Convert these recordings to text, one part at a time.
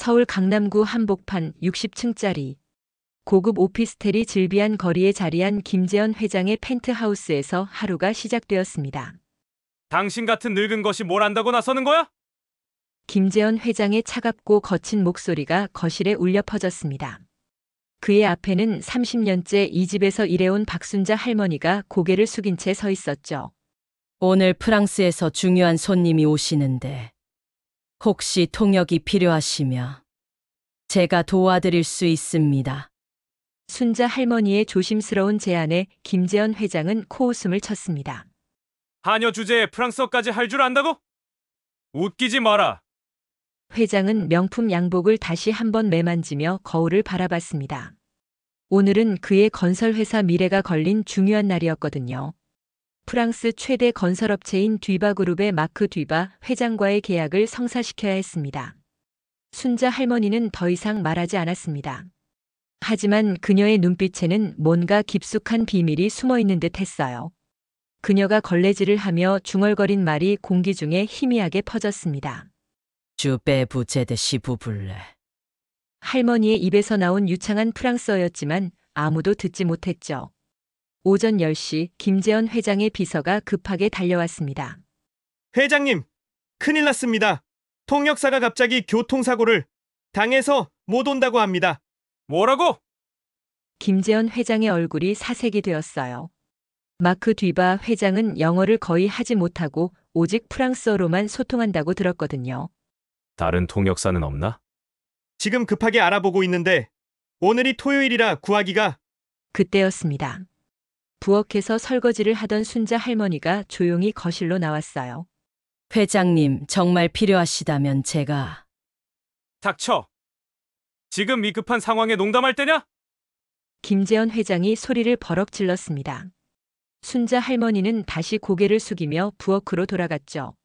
서울 강남구 한복판 60층짜리 고급 오피스텔이 즐비한 거리에 자리한 김재현 회장의 펜트하우스에서 하루가 시작되었습니다. 당신 같은 늙은 것이 뭘 안다고 나서는 거야? 김재현 회장의 차갑고 거친 목소리가 거실에 울려 퍼졌습니다. 그의 앞에는 30년째 이 집에서 일해온 박순자 할머니가 고개를 숙인 채 서 있었죠. 오늘 프랑스에서 중요한 손님이 오시는데 혹시 통역이 필요하시면 제가 도와드릴 수 있습니다. 순자 할머니의 조심스러운 제안에 김재현 회장은 코웃음을 쳤습니다. 한여 주제에 프랑스어까지 할 줄 안다고? 웃기지 마라. 회장은 명품 양복을 다시 한번 매만지며 거울을 바라봤습니다. 오늘은 그의 건설회사 미래가 걸린 중요한 날이었거든요. 프랑스 최대 건설업체인 뒤바그룹의 마크 뒤바 회장과의 계약을 성사시켜야 했습니다. 순자 할머니는 더 이상 말하지 않았습니다. 하지만 그녀의 눈빛에는 뭔가 깊숙한 비밀이 숨어 있는 듯 했어요. 그녀가 걸레질을 하며 중얼거린 말이 공기 중에 희미하게 퍼졌습니다. 주베 부제드 시부블레. 할머니의 입에서 나온 유창한 프랑스어였지만 아무도 듣지 못했죠. 오전 10시 김재현 회장의 비서가 급하게 달려왔습니다. 회장님, 큰일 났습니다. 통역사가 갑자기 교통사고를 당해서 못 온다고 합니다. 뭐라고? 김재현 회장의 얼굴이 사색이 되었어요. 마크 뒤바 회장은 영어를 거의 하지 못하고 오직 프랑스어로만 소통한다고 들었거든요. 다른 통역사는 없나? 지금 급하게 알아보고 있는데 오늘이 토요일이라 구하기가. 그때였습니다. 부엌에서 설거지를 하던 순자 할머니가 조용히 거실로 나왔어요. 회장님, 정말 필요하시다면 제가. 닥쳐. 지금 이 급한 상황에 농담할 때냐? 김재현 회장이 소리를 버럭 질렀습니다. 순자 할머니는 다시 고개를 숙이며 부엌으로 돌아갔죠.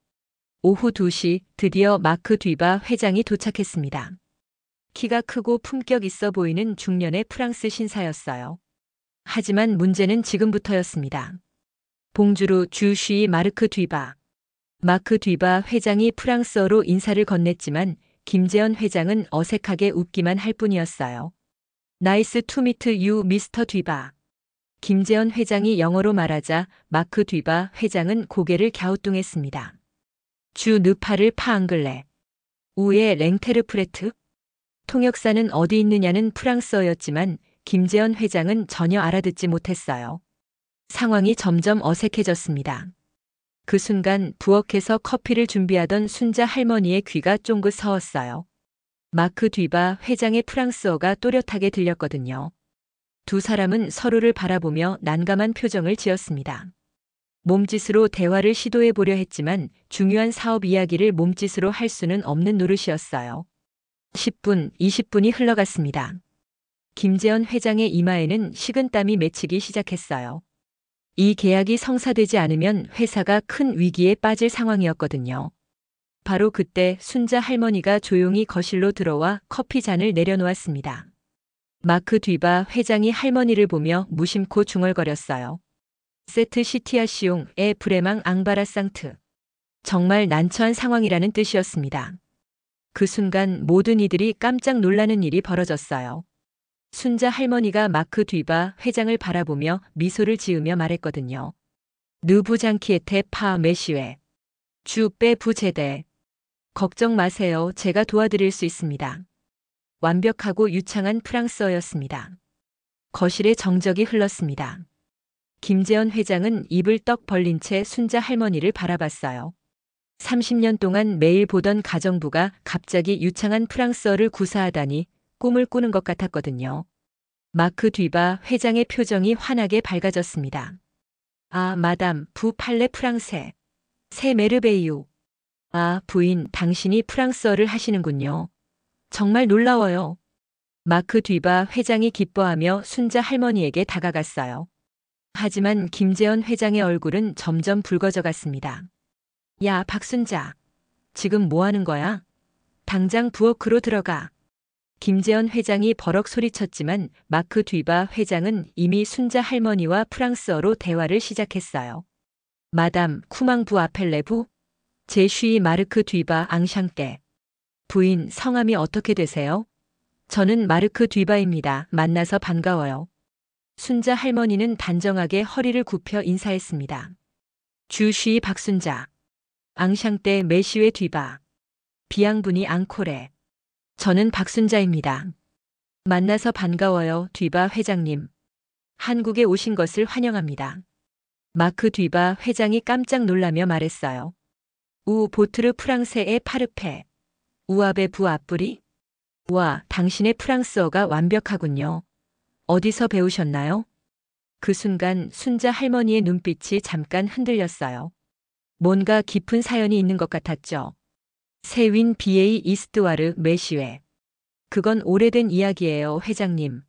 오후 2시 드디어 마크 뒤바 회장이 도착했습니다. 키가 크고 품격 있어 보이는 중년의 프랑스 신사였어요. 하지만 문제는 지금부터였습니다. 봉주루 주쉬 마르크 뒤바. 마크 뒤바 회장이 프랑스어로 인사를 건넸지만 김재현 회장은 어색하게 웃기만 할 뿐이었어요. 나이스 투 미트 유 미스터 뒤바. 김재현 회장이 영어로 말하자 마크 뒤바 회장은 고개를 갸우뚱했습니다. 주 느파를 파앙글레. 우에 랭테르 프레트? 통역사는 어디 있느냐는 프랑스어였지만 김재현 회장은 전혀 알아듣지 못했어요. 상황이 점점 어색해졌습니다. 그 순간 부엌에서 커피를 준비하던 순자 할머니의 귀가 쫑긋 서었어요. 마크 뒤바 회장의 프랑스어가 또렷하게 들렸거든요. 두 사람은 서로를 바라보며 난감한 표정을 지었습니다. 몸짓으로 대화를 시도해 보려 했지만 중요한 사업 이야기를 몸짓으로 할 수는 없는 노릇이었어요. 10분, 20분이 흘러갔습니다. 김재현 회장의 이마에는 식은땀이 맺히기 시작했어요. 이 계약이 성사되지 않으면 회사가 큰 위기에 빠질 상황이었거든요. 바로 그때 순자 할머니가 조용히 거실로 들어와 커피 잔을 내려놓았습니다. 마크 뒤바 회장이 할머니를 보며 무심코 중얼거렸어요. 세트 시티아시옹 에 브레망 앙바라상트. 정말 난처한 상황이라는 뜻이었습니다. 그 순간 모든 이들이 깜짝 놀라는 일이 벌어졌어요. 순자 할머니가 마크 뒤바 회장을 바라보며 미소를 지으며 말했거든요. 느부장키에테 파 메시웨. 주빼 부제대. 걱정 마세요. 제가 도와드릴 수 있습니다. 완벽하고 유창한 프랑스어였습니다. 거실에 정적이 흘렀습니다. 김재현 회장은 입을 떡 벌린 채 순자 할머니를 바라봤어요. 30년 동안 매일 보던 가정부가 갑자기 유창한 프랑스어를 구사하다니 꿈을 꾸는 것 같았거든요. 마크 뒤바 회장의 표정이 환하게 밝아졌습니다. 아, 마담, 부 팔레 프랑세. 세 메르베이유. 아, 부인, 당신이 프랑스어를 하시는군요. 정말 놀라워요. 마크 뒤바 회장이 기뻐하며 순자 할머니에게 다가갔어요. 하지만 김재현 회장의 얼굴은 점점 붉어져 갔습니다. 야, 박순자. 지금 뭐 하는 거야? 당장 부엌으로 들어가. 김재현 회장이 버럭 소리쳤지만 마크 뒤바 회장은 이미 순자 할머니와 프랑스어로 대화를 시작했어요. 마담, 쿠망부 아펠레부? 제쉬 마르크 뒤바 앙샹께. 부인, 성함이 어떻게 되세요? 저는 마르크 뒤바입니다. 만나서 반가워요. 순자 할머니는 단정하게 허리를 굽혀 인사했습니다. 주쉬 박순자. 앙샹떼 메시웨 뒤바. 비양분이 앙코레. 저는 박순자입니다. 만나서 반가워요, 뒤바 회장님. 한국에 오신 것을 환영합니다. 마크 뒤바 회장이 깜짝 놀라며 말했어요. 우 보트르 프랑세의 파르페. 우아베 부 아뿌리? 와, 당신의 프랑스어가 완벽하군요. 어디서 배우셨나요? 그 순간 순자 할머니의 눈빛이 잠깐 흔들렸어요. 뭔가 깊은 사연이 있는 것 같았죠. 세윈 비에이 이스트와르 메시웨. 그건 오래된 이야기예요, 회장님.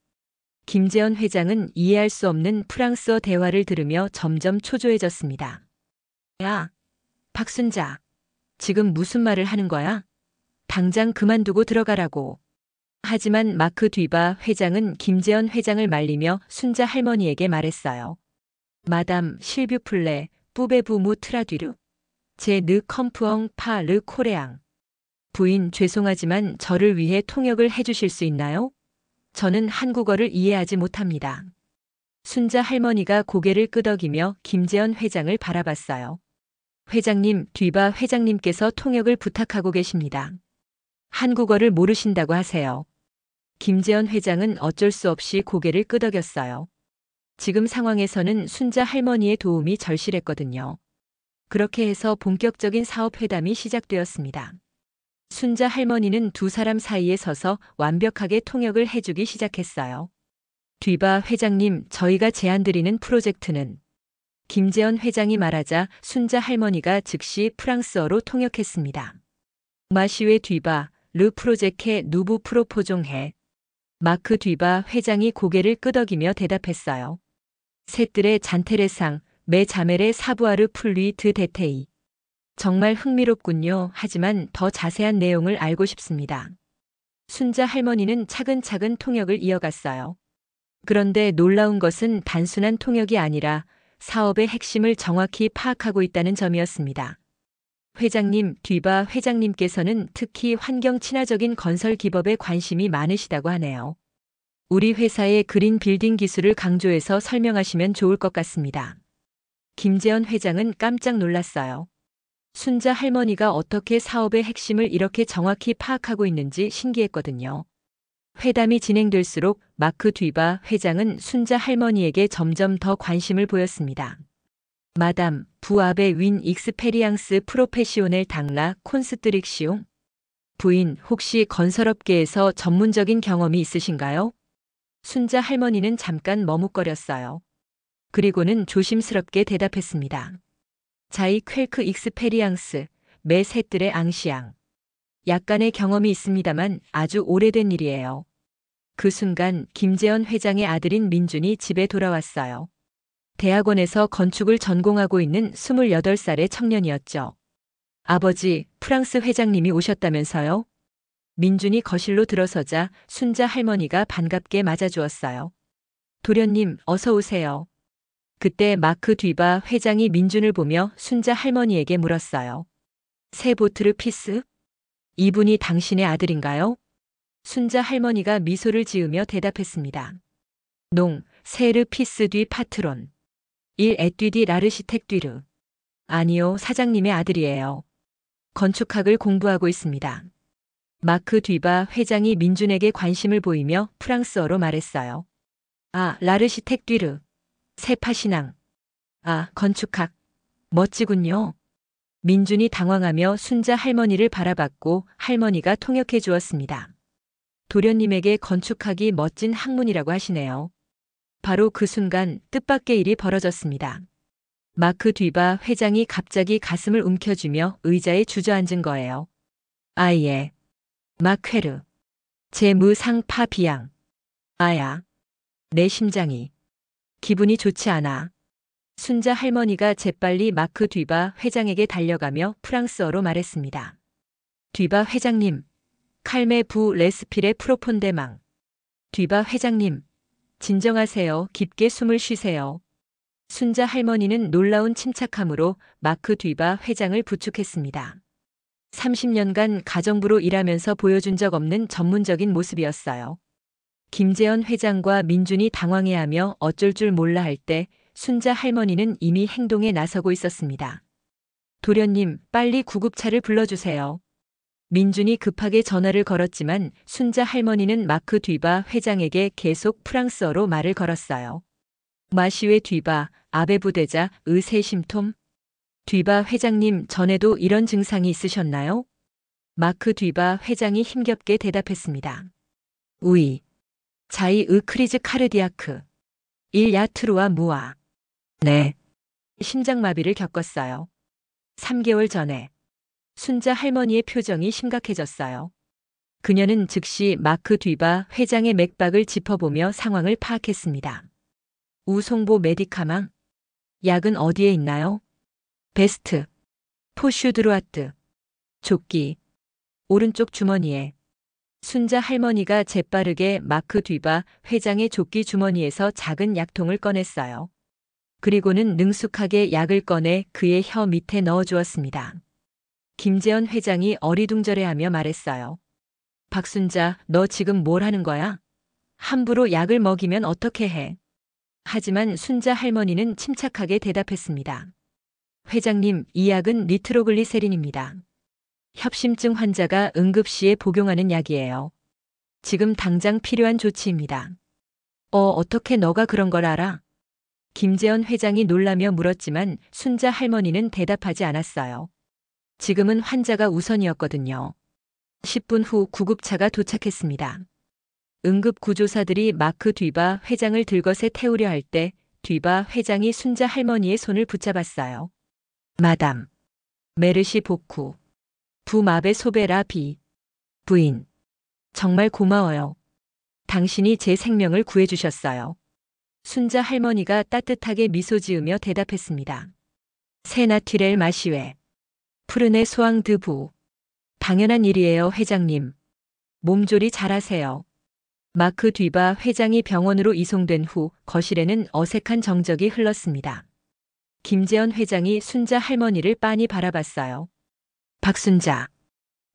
김재현 회장은 이해할 수 없는 프랑스어 대화를 들으며 점점 초조해졌습니다. 야, 박순자. 지금 무슨 말을 하는 거야? 당장 그만두고 들어가라고. 하지만 마크 뒤바 회장은 김재현 회장을 말리며 순자 할머니에게 말했어요. 마담 실뷰플레 뿌베부무 트라뒤르. 제 느 컴프엉 파 르 코레앙. 부인, 죄송하지만 저를 위해 통역을 해주실 수 있나요? 저는 한국어를 이해하지 못합니다. 순자 할머니가 고개를 끄덕이며 김재현 회장을 바라봤어요. 회장님, 뒤바 회장님께서 통역을 부탁하고 계십니다. 한국어를 모르신다고 하세요. 김재현 회장은 어쩔 수 없이 고개를 끄덕였어요. 지금 상황에서는 순자 할머니의 도움이 절실했거든요. 그렇게 해서 본격적인 사업 회담이 시작되었습니다. 순자 할머니는 두 사람 사이에 서서 완벽하게 통역을 해주기 시작했어요. 뒤바 회장님, 저희가 제안드리는 프로젝트는 김재현 회장이 말하자 순자 할머니가 즉시 프랑스어로 통역했습니다. 마시웨 뒤바 르 프로젝케 누부 프로포종해. 마크 뒤바 회장이 고개를 끄덕이며 대답했어요. 셋들의 잔테레상 메 자멜의 사부아르 풀리 드 데테이. 정말 흥미롭군요. 하지만 더 자세한 내용을 알고 싶습니다. 순자 할머니는 차근차근 통역을 이어갔어요. 그런데 놀라운 것은 단순한 통역이 아니라 사업의 핵심을 정확히 파악하고 있다는 점이었습니다. 회장님, 뒤바 회장님께서는 특히 환경 친화적인 건설 기법에 관심이 많으시다고 하네요. 우리 회사의 그린 빌딩 기술을 강조해서 설명하시면 좋을 것 같습니다. 김재현 회장은 깜짝 놀랐어요. 순자 할머니가 어떻게 사업의 핵심을 이렇게 정확히 파악하고 있는지 신기했거든요. 회담이 진행될수록 마크 뒤바 회장은 순자 할머니에게 점점 더 관심을 보였습니다. 마담, 부아베 윈 익스페리앙스 프로페시오넬 당라 콘스트릭시옹? 부인, 혹시 건설업계에서 전문적인 경험이 있으신가요? 순자 할머니는 잠깐 머뭇거렸어요. 그리고는 조심스럽게 대답했습니다. 자이 퀼크 익스페리앙스, 매 셋들의 앙시앙. 약간의 경험이 있습니다만 아주 오래된 일이에요. 그 순간 김재현 회장의 아들인 민준이 집에 돌아왔어요. 대학원에서 건축을 전공하고 있는 28살의 청년이었죠. 아버지, 프랑스 회장님이 오셨다면서요? 민준이 거실로 들어서자 순자 할머니가 반갑게 맞아주었어요. 도련님, 어서 오세요. 그때 마크 뒤바 회장이 민준을 보며 순자 할머니에게 물었어요. 새 보트르 피스? 이분이 당신의 아들인가요? 순자 할머니가 미소를 지으며 대답했습니다. 농, 세르 피스 뒤 파트론. 일 에뛰디 라르시텍 뒤르. 아니요, 사장님의 아들이에요. 건축학을 공부하고 있습니다. 마크 뒤바 회장이 민준에게 관심을 보이며 프랑스어로 말했어요. 아, 라르시텍 뒤르. 세파신앙. 아, 건축학. 멋지군요. 민준이 당황하며 순자 할머니를 바라봤고 할머니가 통역해 주었습니다. 도련님에게 건축학이 멋진 학문이라고 하시네요. 바로 그 순간 뜻밖의 일이 벌어졌습니다. 마크 뒤바 회장이 갑자기 가슴을 움켜쥐며 의자에 주저앉은 거예요. 아예. 마퀘르. 제 무상파 비양. 아야. 내 심장이. 기분이 좋지 않아. 순자 할머니가 재빨리 마크 뒤바 회장에게 달려가며 프랑스어로 말했습니다. 뒤바 회장님. 칼메 부 레스피레 프로폰데망. 뒤바 회장님. 진정하세요. 깊게 숨을 쉬세요. 순자 할머니는 놀라운 침착함으로 마크 뒤바 회장을 부축했습니다. 30년간 가정부로 일하면서 보여준 적 없는 전문적인 모습이었어요. 김재현 회장과 민준이 당황해하며 어쩔 줄 몰라 할 때 순자 할머니는 이미 행동에 나서고 있었습니다. 도련님, 빨리 구급차를 불러주세요. 민준이 급하게 전화를 걸었지만 순자 할머니는 마크 뒤바 회장에게 계속 프랑스어로 말을 걸었어요. 마시웨 뒤바, 아베 부대자, 의세 심톰. 뒤바 회장님, 전에도 이런 증상이 있으셨나요? 마크 뒤바 회장이 힘겹게 대답했습니다. 우이. 자이 크리즈 카르디아크. 일 야트루와 무아. 네. 심장마비를 겪었어요. 3개월 전에. 순자 할머니의 표정이 심각해졌어요. 그녀는 즉시 마크 뒤바 회장의 맥박을 짚어보며 상황을 파악했습니다. 우송보 메디카망. 약은 어디에 있나요? 베스트. 포슈드루아트. 조끼. 오른쪽 주머니에. 순자 할머니가 재빠르게 마크 뒤바 회장의 조끼 주머니에서 작은 약통을 꺼냈어요. 그리고는 능숙하게 약을 꺼내 그의 혀 밑에 넣어주었습니다. 김재현 회장이 어리둥절해하며 말했어요. 박순자, 너 지금 뭘 하는 거야? 함부로 약을 먹이면 어떻게 해? 하지만 순자 할머니는 침착하게 대답했습니다. 회장님, 이 약은 니트로글리세린입니다. 협심증 환자가 응급시에 복용하는 약이에요. 지금 당장 필요한 조치입니다. 어떻게 너가 그런 걸 알아? 김재현 회장이 놀라며 물었지만 순자 할머니는 대답하지 않았어요. 지금은 환자가 우선이었거든요. 10분 후 구급차가 도착했습니다. 응급구조사들이 마크 뒤바 회장을 들것에 태우려 할 때 뒤바 회장이 순자 할머니의 손을 붙잡았어요. 마담. 메르시 복쿠. 부마베 소베라 비. 부인. 정말 고마워요. 당신이 제 생명을 구해주셨어요. 순자 할머니가 따뜻하게 미소 지으며 대답했습니다. 세나티렐 마시웨. 푸르네 소앙 드부. 당연한 일이에요, 회장님. 몸조리 잘하세요. 마크 뒤바 회장이 병원으로 이송된 후 거실에는 어색한 정적이 흘렀습니다. 김재현 회장이 순자 할머니를 빤히 바라봤어요. 박순자,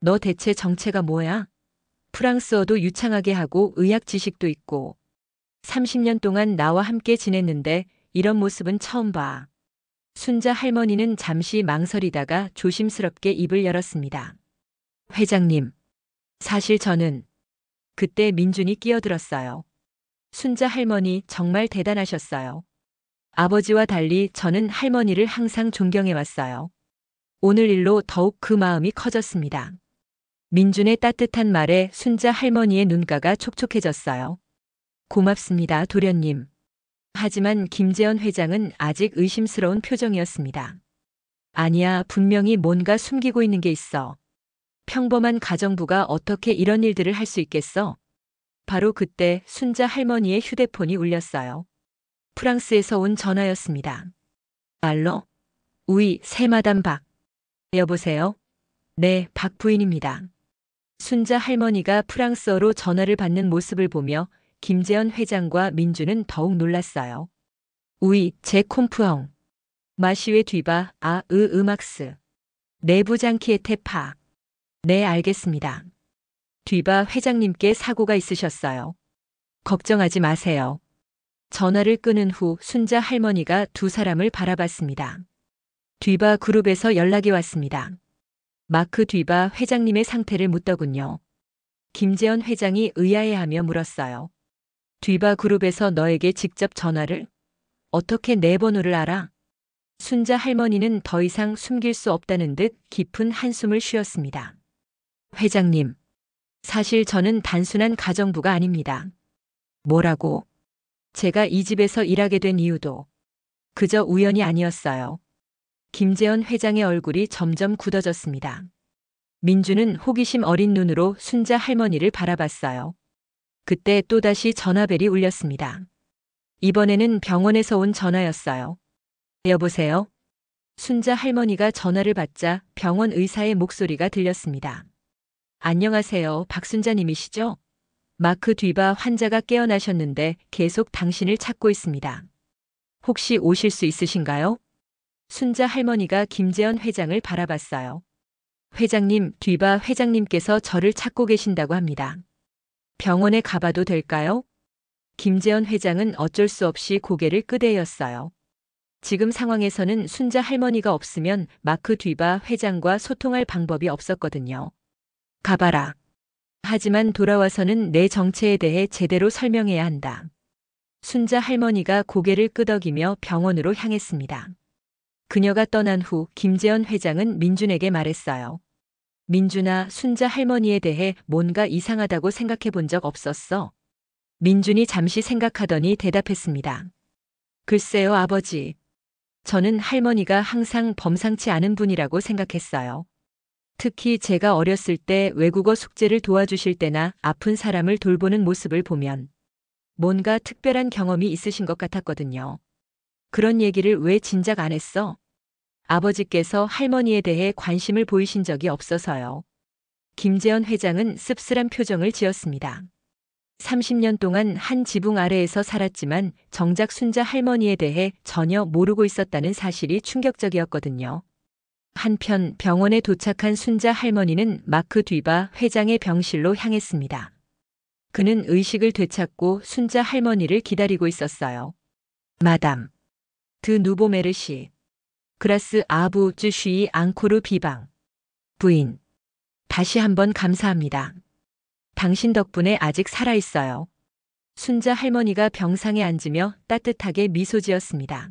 너 대체 정체가 뭐야? 프랑스어도 유창하게 하고 의학 지식도 있고 30년 동안 나와 함께 지냈는데 이런 모습은 처음 봐. 순자 할머니는 잠시 망설이다가 조심스럽게 입을 열었습니다. 회장님, 사실 저는 그때 민준이 끼어들었어요. 순자 할머니 정말 대단하셨어요. 아버지와 달리 저는 할머니를 항상 존경해왔어요. 오늘 일로 더욱 그 마음이 커졌습니다. 민준의 따뜻한 말에 순자 할머니의 눈가가 촉촉해졌어요. 고맙습니다, 도련님. 하지만 김재현 회장은 아직 의심스러운 표정이었습니다. 아니야, 분명히 뭔가 숨기고 있는 게 있어. 평범한 가정부가 어떻게 이런 일들을 할 수 있겠어? 바로 그때 순자 할머니의 휴대폰이 울렸어요. 프랑스에서 온 전화였습니다. 알로? 우이, 새마담 박. 여보세요? 네, 박 부인입니다. 순자 할머니가 프랑스어로 전화를 받는 모습을 보며 김재현 회장과 민주는 더욱 놀랐어요. 우이, 제 콤프엉. 마시웨 뒤바, 음악스. 내부장키에 테파. 네, 알겠습니다. 뒤바 회장님께 사고가 있으셨어요. 걱정하지 마세요. 전화를 끊은 후 순자 할머니가 두 사람을 바라봤습니다. 뒤바 그룹에서 연락이 왔습니다. 마크 뒤바 회장님의 상태를 묻더군요. 김재현 회장이 의아해하며 물었어요. 뒤바 그룹에서 너에게 직접 전화를? 어떻게 내 번호를 알아? 순자 할머니는 더 이상 숨길 수 없다는 듯 깊은 한숨을 쉬었습니다. 회장님, 사실 저는 단순한 가정부가 아닙니다. 뭐라고? 제가 이 집에서 일하게 된 이유도 그저 우연이 아니었어요. 김재현 회장의 얼굴이 점점 굳어졌습니다. 민주는 호기심 어린 눈으로 순자 할머니를 바라봤어요. 그때 또다시 전화벨이 울렸습니다. 이번에는 병원에서 온 전화였어요. 여보세요? 순자 할머니가 전화를 받자 병원 의사의 목소리가 들렸습니다. 안녕하세요, 박순자님이시죠? 마크 뒤바 환자가 깨어나셨는데 계속 당신을 찾고 있습니다. 혹시 오실 수 있으신가요? 순자 할머니가 김재현 회장을 바라봤어요. 회장님, 뒤바 회장님께서 저를 찾고 계신다고 합니다. 병원에 가봐도 될까요? 김재현 회장은 어쩔 수 없이 고개를 끄덕였어요. 지금 상황에서는 순자 할머니가 없으면 마크 뒤바 회장과 소통할 방법이 없었거든요. 가봐라. 하지만 돌아와서는 내 정체에 대해 제대로 설명해야 한다. 순자 할머니가 고개를 끄덕이며 병원으로 향했습니다. 그녀가 떠난 후 김재현 회장은 민준에게 말했어요. 민준아, 순자 할머니에 대해 뭔가 이상하다고 생각해 본 적 없었어? 민준이 잠시 생각하더니 대답했습니다. 글쎄요, 아버지. 저는 할머니가 항상 범상치 않은 분이라고 생각했어요. 특히 제가 어렸을 때 외국어 숙제를 도와주실 때나 아픈 사람을 돌보는 모습을 보면 뭔가 특별한 경험이 있으신 것 같았거든요. 그런 얘기를 왜 진작 안 했어? 아버지께서 할머니에 대해 관심을 보이신 적이 없어서요. 김재현 회장은 씁쓸한 표정을 지었습니다. 30년 동안 한 지붕 아래에서 살았지만 정작 순자 할머니에 대해 전혀 모르고 있었다는 사실이 충격적이었거든요. 한편 병원에 도착한 순자 할머니는 마크 뒤바 회장의 병실로 향했습니다. 그는 의식을 되찾고 순자 할머니를 기다리고 있었어요. 마담 드 누보 메르시 그라스 아부 쯔쉬이 앙코르 비방 부인 다시 한번 감사합니다. 당신 덕분에 아직 살아있어요. 순자 할머니가 병상에 앉으며 따뜻하게 미소 지었습니다.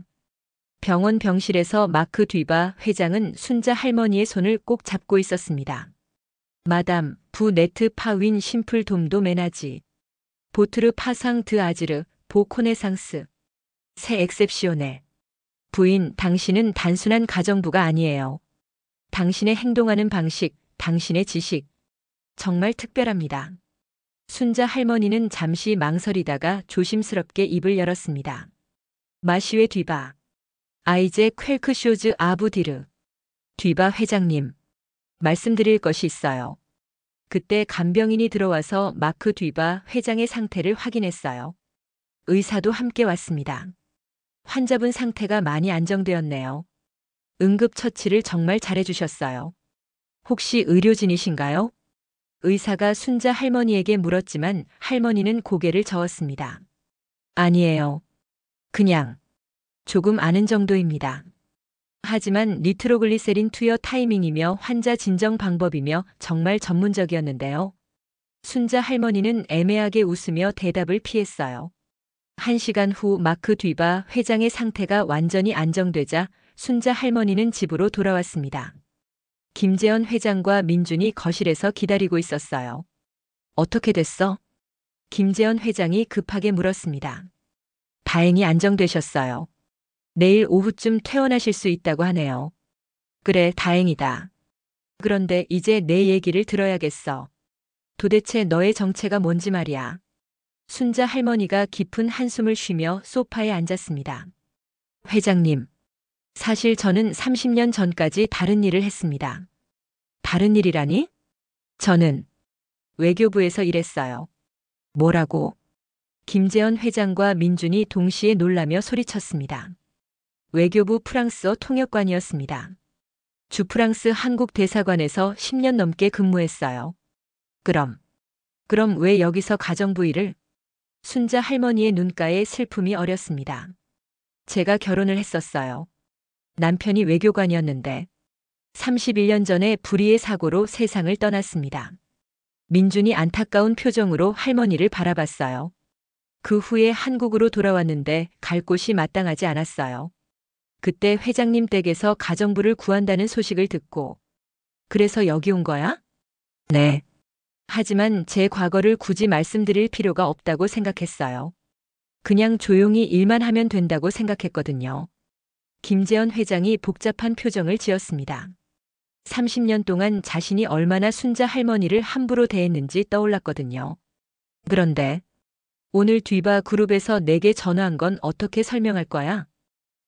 병원 병실에서 마크 뒤바 회장은 순자 할머니의 손을 꼭 잡고 있었습니다. 마담 부 네트 파윈 심플 돔도 메나지 보트르 파상 드 아지르 보 코네상스 세 엑셉시오네 부인, 당신은 단순한 가정부가 아니에요. 당신의 행동하는 방식, 당신의 지식 정말 특별합니다. 순자 할머니는 잠시 망설이다가 조심스럽게 입을 열었습니다. 마시웨 뒤바 아이제 퀼크쇼즈 아부디르 뒤바 회장님 말씀드릴 것이 있어요. 그때 간병인이 들어와서 마크 뒤바 회장의 상태를 확인했어요. 의사도 함께 왔습니다. 환자분 상태가 많이 안정되었네요. 응급처치를 정말 잘해주셨어요. 혹시 의료진이신가요? 의사가 순자 할머니에게 물었지만 할머니는 고개를 저었습니다. 아니에요. 그냥 조금 아는 정도입니다. 하지만 니트로글리세린 투여 타이밍이며 환자 진정 방법이며 정말 전문적이었는데요. 순자 할머니는 애매하게 웃으며 대답을 피했어요. 1시간 후 마크 뒤바 회장의 상태가 완전히 안정되자 순자 할머니는 집으로 돌아왔습니다. 김재현 회장과 민준이 거실에서 기다리고 있었어요. 어떻게 됐어? 김재현 회장이 급하게 물었습니다. 다행히 안정되셨어요. 내일 오후쯤 퇴원하실 수 있다고 하네요. 그래, 다행이다. 그런데 이제 내 얘기를 들어야겠어. 도대체 너의 정체가 뭔지 말이야. 순자 할머니가 깊은 한숨을 쉬며 소파에 앉았습니다. 회장님, 사실 저는 30년 전까지 다른 일을 했습니다. 다른 일이라니? 저는 외교부에서 일했어요. 뭐라고? 김재현 회장과 민준이 동시에 놀라며 소리쳤습니다. 외교부 프랑스어 통역관이었습니다. 주 프랑스 한국 대사관에서 10년 넘게 근무했어요. 그럼 왜 여기서 가정부 일을? 순자 할머니의 눈가에 슬픔이 어렸습니다. 제가 결혼을 했었어요. 남편이 외교관이었는데 31년 전에 불의의 사고로 세상을 떠났습니다. 민준이 안타까운 표정으로 할머니를 바라봤어요. 그 후에 한국으로 돌아왔는데 갈 곳이 마땅하지 않았어요. 그때 회장님 댁에서 가정부를 구한다는 소식을 듣고 그래서 여기 온 거야? 네. 하지만 제 과거를 굳이 말씀드릴 필요가 없다고 생각했어요. 그냥 조용히 일만 하면 된다고 생각했거든요. 김재현 회장이 복잡한 표정을 지었습니다. 30년 동안 자신이 얼마나 순자 할머니를 함부로 대했는지 떠올랐거든요. 그런데 오늘 뒤바 그룹에서 내게 전화한 건 어떻게 설명할 거야?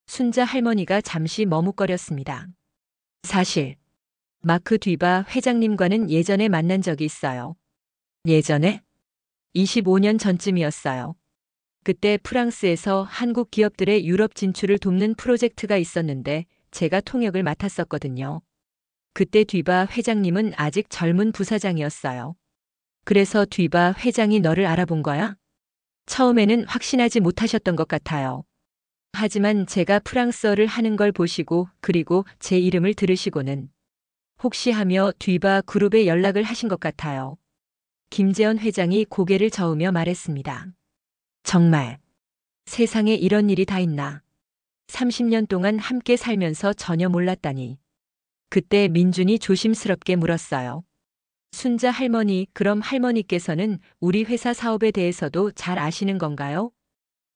순자 할머니가 잠시 머뭇거렸습니다. 사실 마크 뒤바 회장님과는 예전에 만난 적이 있어요. 예전에? 25년 전쯤이었어요. 그때 프랑스에서 한국 기업들의 유럽 진출을 돕는 프로젝트가 있었는데 제가 통역을 맡았었거든요. 그때 뒤바 회장님은 아직 젊은 부사장이었어요. 그래서 뒤바 회장이 너를 알아본 거야? 처음에는 확신하지 못하셨던 것 같아요. 하지만 제가 프랑스어를 하는 걸 보시고 그리고 제 이름을 들으시고는 혹시 하며 뒤바 그룹에 연락을 하신 것 같아요. 김재현 회장이 고개를 저으며 말했습니다. 정말 세상에 이런 일이 다 있나. 30년 동안 함께 살면서 전혀 몰랐다니. 그때 민준이 조심스럽게 물었어요. 순자 할머니, 그럼 할머니께서는 우리 회사 사업에 대해서도 잘 아시는 건가요?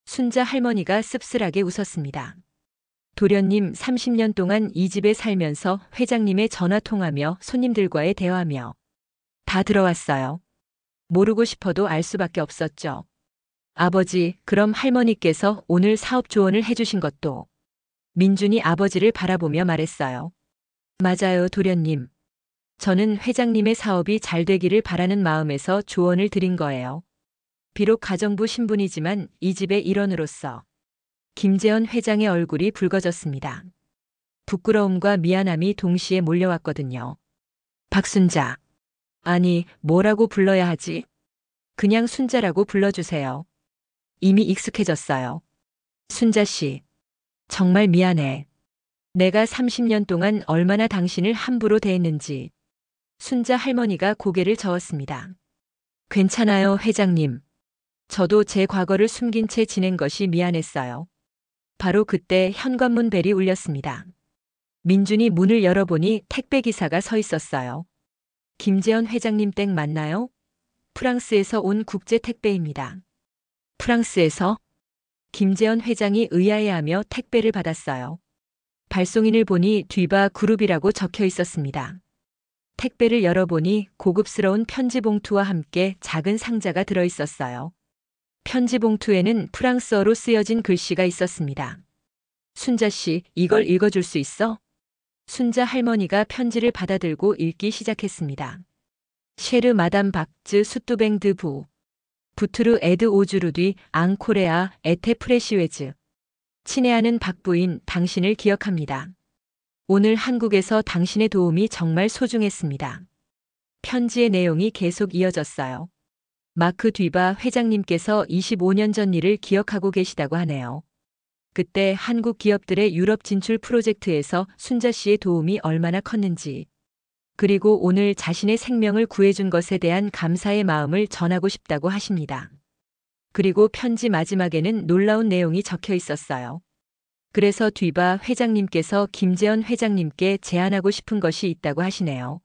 순자 할머니가 씁쓸하게 웃었습니다. 도련님 30년 동안 이 집에 살면서 회장님의 전화 통화며 손님들과의 대화며 다 들어왔어요. 모르고 싶어도 알 수밖에 없었죠. 아버지, 그럼 할머니께서 오늘 사업 조언을 해주신 것도. 민준이 아버지를 바라보며 말했어요. 맞아요, 도련님. 저는 회장님의 사업이 잘 되기를 바라는 마음에서 조언을 드린 거예요. 비록 가정부 신분이지만 이 집의 일원으로서. 김재현 회장의 얼굴이 붉어졌습니다. 부끄러움과 미안함이 동시에 몰려왔거든요. 박순자. 아니, 뭐라고 불러야 하지? 그냥 순자라고 불러주세요. 이미 익숙해졌어요. 순자 씨. 정말 미안해. 내가 30년 동안 얼마나 당신을 함부로 대했는지. 순자 할머니가 고개를 저었습니다. 괜찮아요, 회장님. 저도 제 과거를 숨긴 채 지낸 것이 미안했어요. 바로 그때 현관문 벨이 울렸습니다. 민준이 문을 열어보니 택배기사가 서 있었어요. 김재현 회장님 댁 맞나요? 프랑스에서 온 국제 택배입니다. 프랑스에서? 김재현 회장이 의아해하며 택배를 받았어요. 발송인을 보니 뒤바 그룹이라고 적혀 있었습니다. 택배를 열어보니 고급스러운 편지 봉투와 함께 작은 상자가 들어 있었어요. 편지 봉투에는 프랑스어로 쓰여진 글씨가 있었습니다. 순자 씨, 이걸 읽어줄 수 있어? 순자 할머니가 편지를 받아들고 읽기 시작했습니다. 셰르 마담 박즈 수뚜뱅 드부. 부트르 에드 오주르뒤 앙코레아 에테 프레시웨즈. 친애하는 박부인, 당신을 기억합니다. 오늘 한국에서 당신의 도움이 정말 소중했습니다. 편지의 내용이 계속 이어졌어요. 마크 뒤바 회장님께서 25년 전 일을 기억하고 계시다고 하네요. 그때 한국 기업들의 유럽 진출 프로젝트에서 순자 씨의 도움이 얼마나 컸는지, 그리고 오늘 자신의 생명을 구해준 것에 대한 감사의 마음을 전하고 싶다고 하십니다. 그리고 편지 마지막에는 놀라운 내용이 적혀 있었어요. 그래서 뒤바 회장님께서 김재현 회장님께 제안하고 싶은 것이 있다고 하시네요.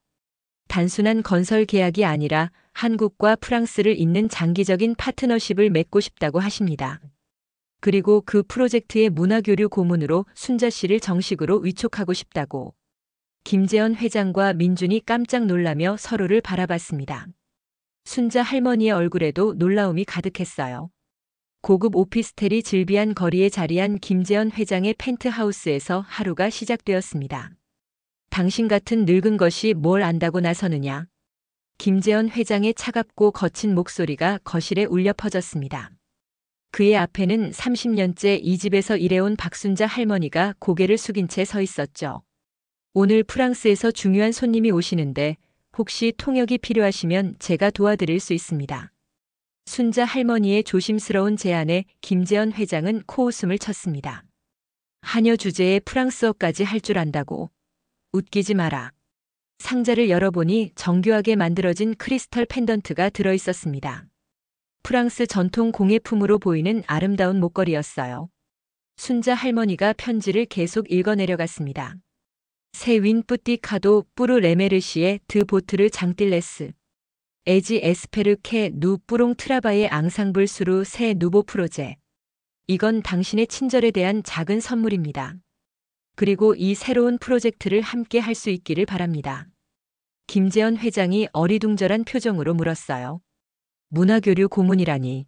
단순한 건설 계약이 아니라 한국과 프랑스를 잇는 장기적인 파트너십을 맺고 싶다고 하십니다. 그리고 그 프로젝트의 문화교류 고문으로 순자 씨를 정식으로 위촉하고 싶다고. 김재현 회장과 민준이 깜짝 놀라며 서로를 바라봤습니다. 순자 할머니의 얼굴에도 놀라움이 가득했어요. 고급 오피스텔이 즐비한 거리에 자리한 김재현 회장의 펜트하우스에서 하루가 시작되었습니다. 당신 같은 늙은 것이 뭘 안다고 나서느냐. 김재현 회장의 차갑고 거친 목소리가 거실에 울려 퍼졌습니다. 그의 앞에는 30년째 이 집에서 일해온 박순자 할머니가 고개를 숙인 채 서 있었죠. 오늘 프랑스에서 중요한 손님이 오시는데 혹시 통역이 필요하시면 제가 도와드릴 수 있습니다. 순자 할머니의 조심스러운 제안에 김재현 회장은 코웃음을 쳤습니다. 한여 주제에 프랑스어까지 할 줄 안다고. 웃기지 마라. 상자를 열어보니 정교하게 만들어진 크리스털 펜던트가 들어 있었습니다. 프랑스 전통 공예품으로 보이는 아름다운 목걸이였어요. 순자 할머니가 편지를 계속 읽어내려갔습니다. 새 윈 뿌띠 카도 뿌르 레메르시의 드 보트르 장띨레스. 에지 에스페르케 누 뿌롱 트라바의 앙상블 수루 새 누보 프로제. 이건 당신의 친절에 대한 작은 선물입니다. 그리고 이 새로운 프로젝트를 함께 할 수 있기를 바랍니다. 김재현 회장이 어리둥절한 표정으로 물었어요. 문화교류 고문이라니.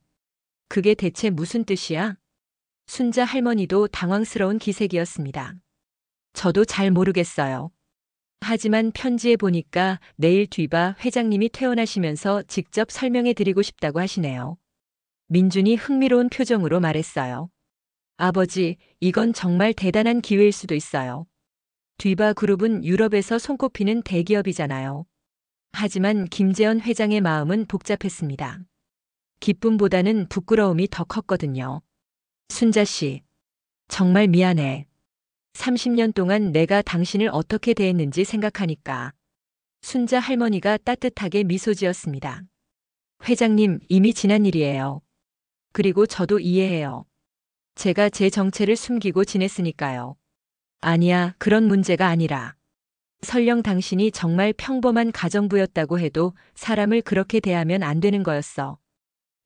그게 대체 무슨 뜻이야? 순자 할머니도 당황스러운 기색이었습니다. 저도 잘 모르겠어요. 하지만 편지에 보니까 내일 뒤바 회장님이 퇴원하시면서 직접 설명해 드리고 싶다고 하시네요. 민준이 흥미로운 표정으로 말했어요. 아버지, 이건 정말 대단한 기회일 수도 있어요. 뒤바 그룹은 유럽에서 손꼽히는 대기업이잖아요. 하지만 김재현 회장의 마음은 복잡했습니다. 기쁨보다는 부끄러움이 더 컸거든요. 순자 씨, 정말 미안해. 30년 동안 내가 당신을 어떻게 대했는지 생각하니까. 순자 할머니가 따뜻하게 미소 지었습니다. 회장님, 이미 지난 일이에요. 그리고 저도 이해해요. 제가 제 정체를 숨기고 지냈으니까요. 아니야, 그런 문제가 아니라. 설령 당신이 정말 평범한 가정부였다고 해도 사람을 그렇게 대하면 안 되는 거였어.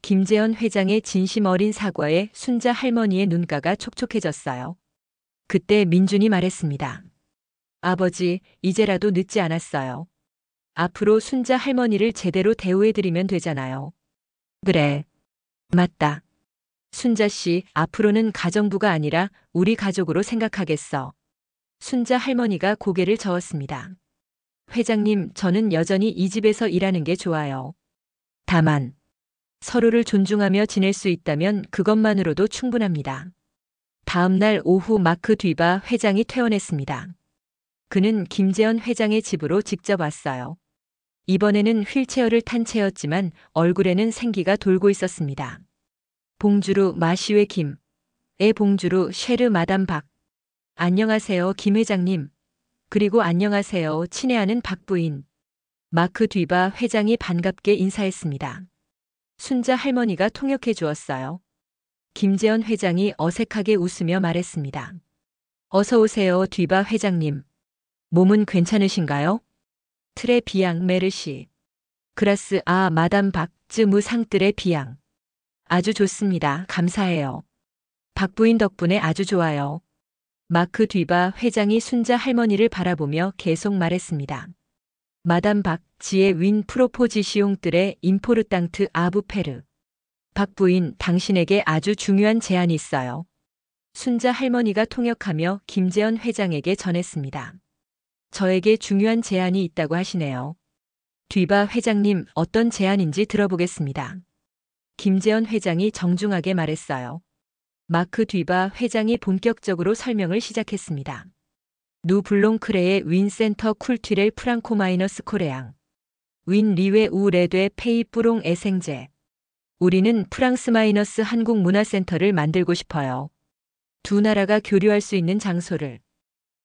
김재현 회장의 진심 어린 사과에 순자 할머니의 눈가가 촉촉해졌어요. 그때 민준이 말했습니다. 아버지, 이제라도 늦지 않았어요. 앞으로 순자 할머니를 제대로 대우해드리면 되잖아요. 그래. 맞다. 순자 씨, 앞으로는 가정부가 아니라 우리 가족으로 생각하겠어. 순자 할머니가 고개를 저었습니다. 회장님, 저는 여전히 이 집에서 일하는 게 좋아요. 다만, 서로를 존중하며 지낼 수 있다면 그것만으로도 충분합니다. 다음 날 오후 마크 뒤바 회장이 퇴원했습니다. 그는 김재현 회장의 집으로 직접 왔어요. 이번에는 휠체어를 탄 채였지만 얼굴에는 생기가 돌고 있었습니다. 봉주루 마시웨 김. 봉주루 쉐르 마담 박. 안녕하세요, 김 회장님. 그리고 안녕하세요, 친애하는 박 부인. 마크 뒤바 회장이 반갑게 인사했습니다. 순자 할머니가 통역해 주었어요. 김재현 회장이 어색하게 웃으며 말했습니다. 어서 오세요, 뒤바 회장님. 몸은 괜찮으신가요? 트레 비앙 메르시. 그라스 아 마담 박즈 무상뜰의 비앙. 아주 좋습니다. 감사해요. 박 부인 덕분에 아주 좋아요. 마크 뒤바 회장이 순자 할머니를 바라보며 계속 말했습니다. 마담 박 지의 윈 프로포지시옹뜰의 임포르땅트 아부페르. 박 부인, 당신에게 아주 중요한 제안이 있어요. 순자 할머니가 통역하며 김재현 회장에게 전했습니다. 저에게 중요한 제안이 있다고 하시네요. 뒤바 회장님, 어떤 제안인지 들어보겠습니다. 김재현 회장이 정중하게 말했어요. 마크 뒤바 회장이 본격적으로 설명을 시작했습니다. 누 블롱크레의 윈 센터 쿨튀렐 프랑코 마이너스 코레앙. 윈 리웨 우 레드 페이 뿌롱 에생제. 우리는 프랑스 마이너스 한국 문화센터를 만들고 싶어요. 두 나라가 교류할 수 있는 장소를.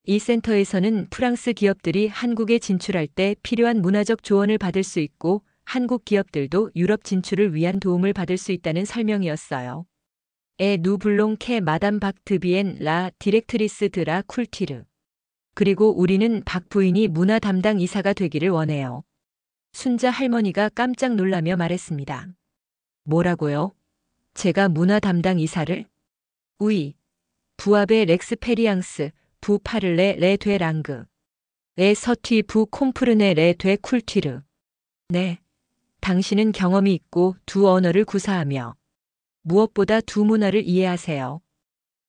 이 센터에서는 프랑스 기업들이 한국에 진출할 때 필요한 문화적 조언을 받을 수 있고 한국 기업들도 유럽 진출을 위한 도움을 받을 수 있다는 설명이었어요. 누 블롱 캐 마담 박 드비엔 라 디렉트리스 드라 쿨티르. 그리고 우리는 박 부인이 문화 담당 이사가 되기를 원해요. 순자 할머니가 깜짝 놀라며 말했습니다. 뭐라고요? 제가 문화 담당 이사를? 우이. 부압의 렉스페리앙스, 부 파를레 레 되 랑그. 서튀 부 콤프르네 레 되 쿨티르. 네. 당신은 경험이 있고 두 언어를 구사하며 무엇보다 두 문화를 이해하세요.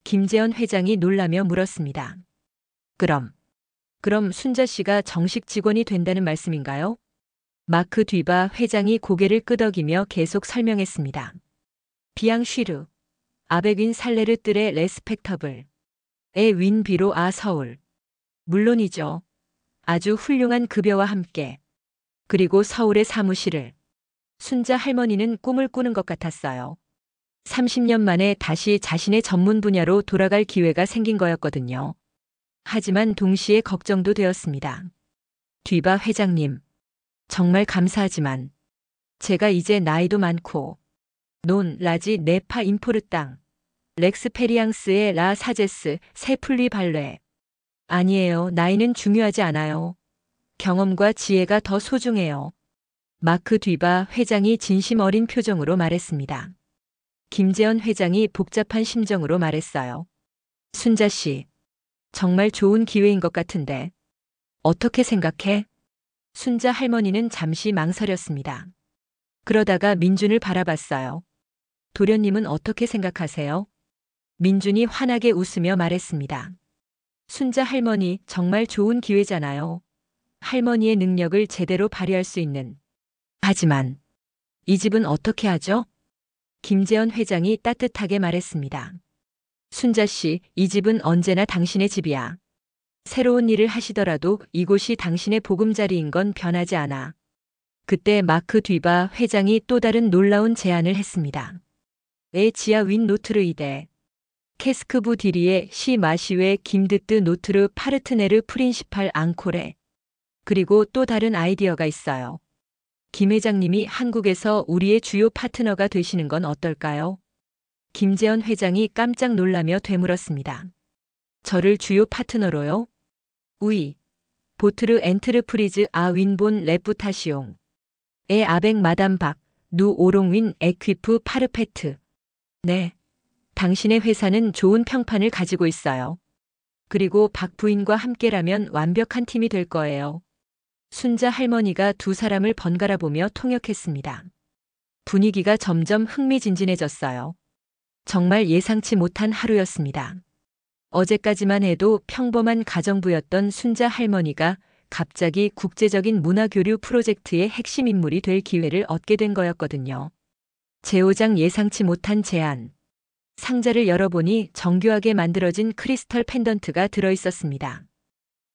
김재현 회장이 놀라며 물었습니다. 그럼 순자 씨가 정식 직원이 된다는 말씀인가요? 마크 뒤바 회장이 고개를 끄덕이며 계속 설명했습니다. 비앙 쉬르. 아베귄 살레르 뜰의 레스펙터블. 윈 비로 아 서울. 물론이죠. 아주 훌륭한 급여와 함께. 그리고 서울의 사무실을. 순자 할머니는 꿈을 꾸는 것 같았어요. 30년 만에 다시 자신의 전문 분야로 돌아갈 기회가 생긴 거였거든요. 하지만 동시에 걱정도 되었습니다. 뒤바 회장님. 정말 감사하지만 제가 이제 나이도 많고 논 라지 네파 임포르 땅 렉스페리앙스의 라 사제스 세플리 발레. 아니에요. 나이는 중요하지 않아요. 경험과 지혜가 더 소중해요. 마크 뒤바 회장이 진심 어린 표정으로 말했습니다. 김재현 회장이 복잡한 심정으로 말했어요. 순자 씨, 정말 좋은 기회인 것 같은데 어떻게 생각해? 순자 할머니는 잠시 망설였습니다. 그러다가 민준을 바라봤어요. 도련님은 어떻게 생각하세요? 민준이 환하게 웃으며 말했습니다. 순자 할머니, 정말 좋은 기회잖아요. 할머니의 능력을 제대로 발휘할 수 있는. 하지만 이 집은 어떻게 하죠? 김재현 회장이 따뜻하게 말했습니다. 순자 씨, 이 집은 언제나 당신의 집이야. 새로운 일을 하시더라도 이곳이 당신의 보금자리인 건 변하지 않아. 그때 마크 뒤바 회장이 또 다른 놀라운 제안을 했습니다. 에 지하 윈 노트르이데 캐스크부 디리에 시 마시웨 김드뜨 노트르 파르트네르 프린시팔 앙코레. 그리고 또 다른 아이디어가 있어요. 김 회장님이 한국에서 우리의 주요 파트너가 되시는 건 어떨까요? 김재현 회장이 깜짝 놀라며 되물었습니다. 저를 주요 파트너로요? 우이. 보트르 엔트르프리즈 아 윈본 레푸타시옹. 에 아벡 마담 박. 누 오롱윈 에퀴프 파르페트. 네. 당신의 회사는 좋은 평판을 가지고 있어요. 그리고 박 부인과 함께라면 완벽한 팀이 될 거예요. 순자 할머니가 두 사람을 번갈아 보며 통역했습니다. 분위기가 점점 흥미진진해졌어요. 정말 예상치 못한 하루였습니다. 어제까지만 해도 평범한 가정부였던 순자 할머니가 갑자기 국제적인 문화교류 프로젝트의 핵심 인물이 될 기회를 얻게 된 거였거든요. 제5장 예상치 못한 제안. 상자를 열어보니 정교하게 만들어진 크리스털 펜던트가 들어있었습니다.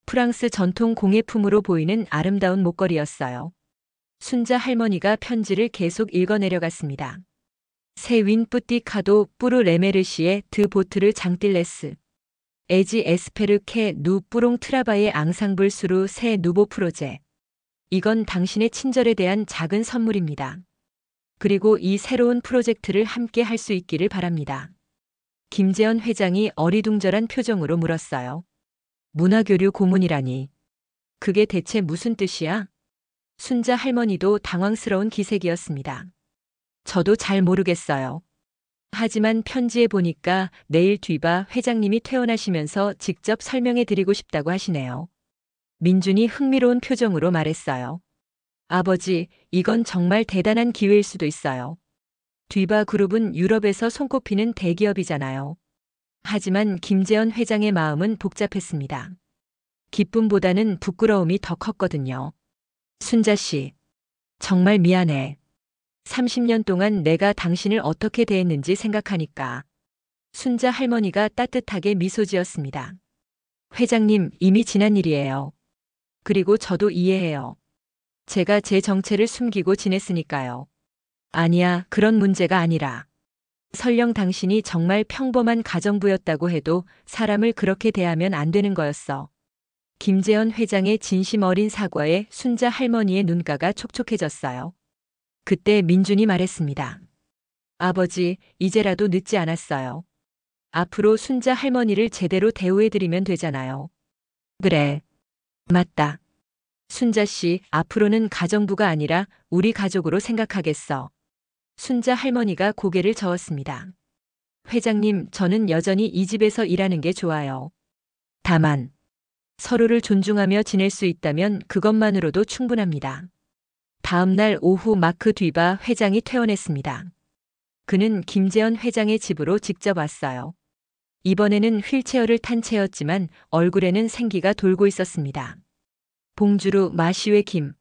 프랑스 전통 공예품으로 보이는 아름다운 목걸이였어요. 순자 할머니가 편지를 계속 읽어내려갔습니다. 새 윈 뿌띠 카도 뿌르 레메르시의 드 보트르 장틸레스. 에지 에스페르 케 누 뿌롱 트라바의 앙상블 수루 새 누보 프로제. 이건 당신의 친절에 대한 작은 선물입니다. 그리고 이 새로운 프로젝트를 함께 할 수 있기를 바랍니다. 김재현 회장이 어리둥절한 표정으로 물었어요. 문화교류 고문이라니. 그게 대체 무슨 뜻이야? 순자 할머니도 당황스러운 기색이었습니다. 저도 잘 모르겠어요. 하지만 편지에 보니까 내일 뒤바 회장님이 퇴원하시면서 직접 설명해 드리고 싶다고 하시네요. 민준이 흥미로운 표정으로 말했어요. 아버지, 이건 정말 대단한 기회일 수도 있어요. 뒤바 그룹은 유럽에서 손꼽히는 대기업이잖아요. 하지만 김재현 회장의 마음은 복잡했습니다. 기쁨보다는 부끄러움이 더 컸거든요. 순자 씨, 정말 미안해. 30년 동안 내가 당신을 어떻게 대했는지 생각하니까. 순자 할머니가 따뜻하게 미소 지었습니다. 회장님, 이미 지난 일이에요. 그리고 저도 이해해요. 제가 제 정체를 숨기고 지냈으니까요. 아니야, 그런 문제가 아니라. 설령 당신이 정말 평범한 가정부였다고 해도 사람을 그렇게 대하면 안 되는 거였어. 김재현 회장의 진심 어린 사과에 순자 할머니의 눈가가 촉촉해졌어요. 그때 민준이 말했습니다. 아버지, 이제라도 늦지 않았어요. 앞으로 순자 할머니를 제대로 대우해드리면 되잖아요. 그래. 맞다. 순자 씨, 앞으로는 가정부가 아니라 우리 가족으로 생각하겠어. 순자 할머니가 고개를 저었습니다. 회장님, 저는 여전히 이 집에서 일하는 게 좋아요. 다만, 서로를 존중하며 지낼 수 있다면 그것만으로도 충분합니다. 다음 날 오후 마크 뒤바 회장이 퇴원했습니다. 그는 김재현 회장의 집으로 직접 왔어요. 이번에는 휠체어를 탄 채였지만 얼굴에는 생기가 돌고 있었습니다. 봉주루 마시웨 김.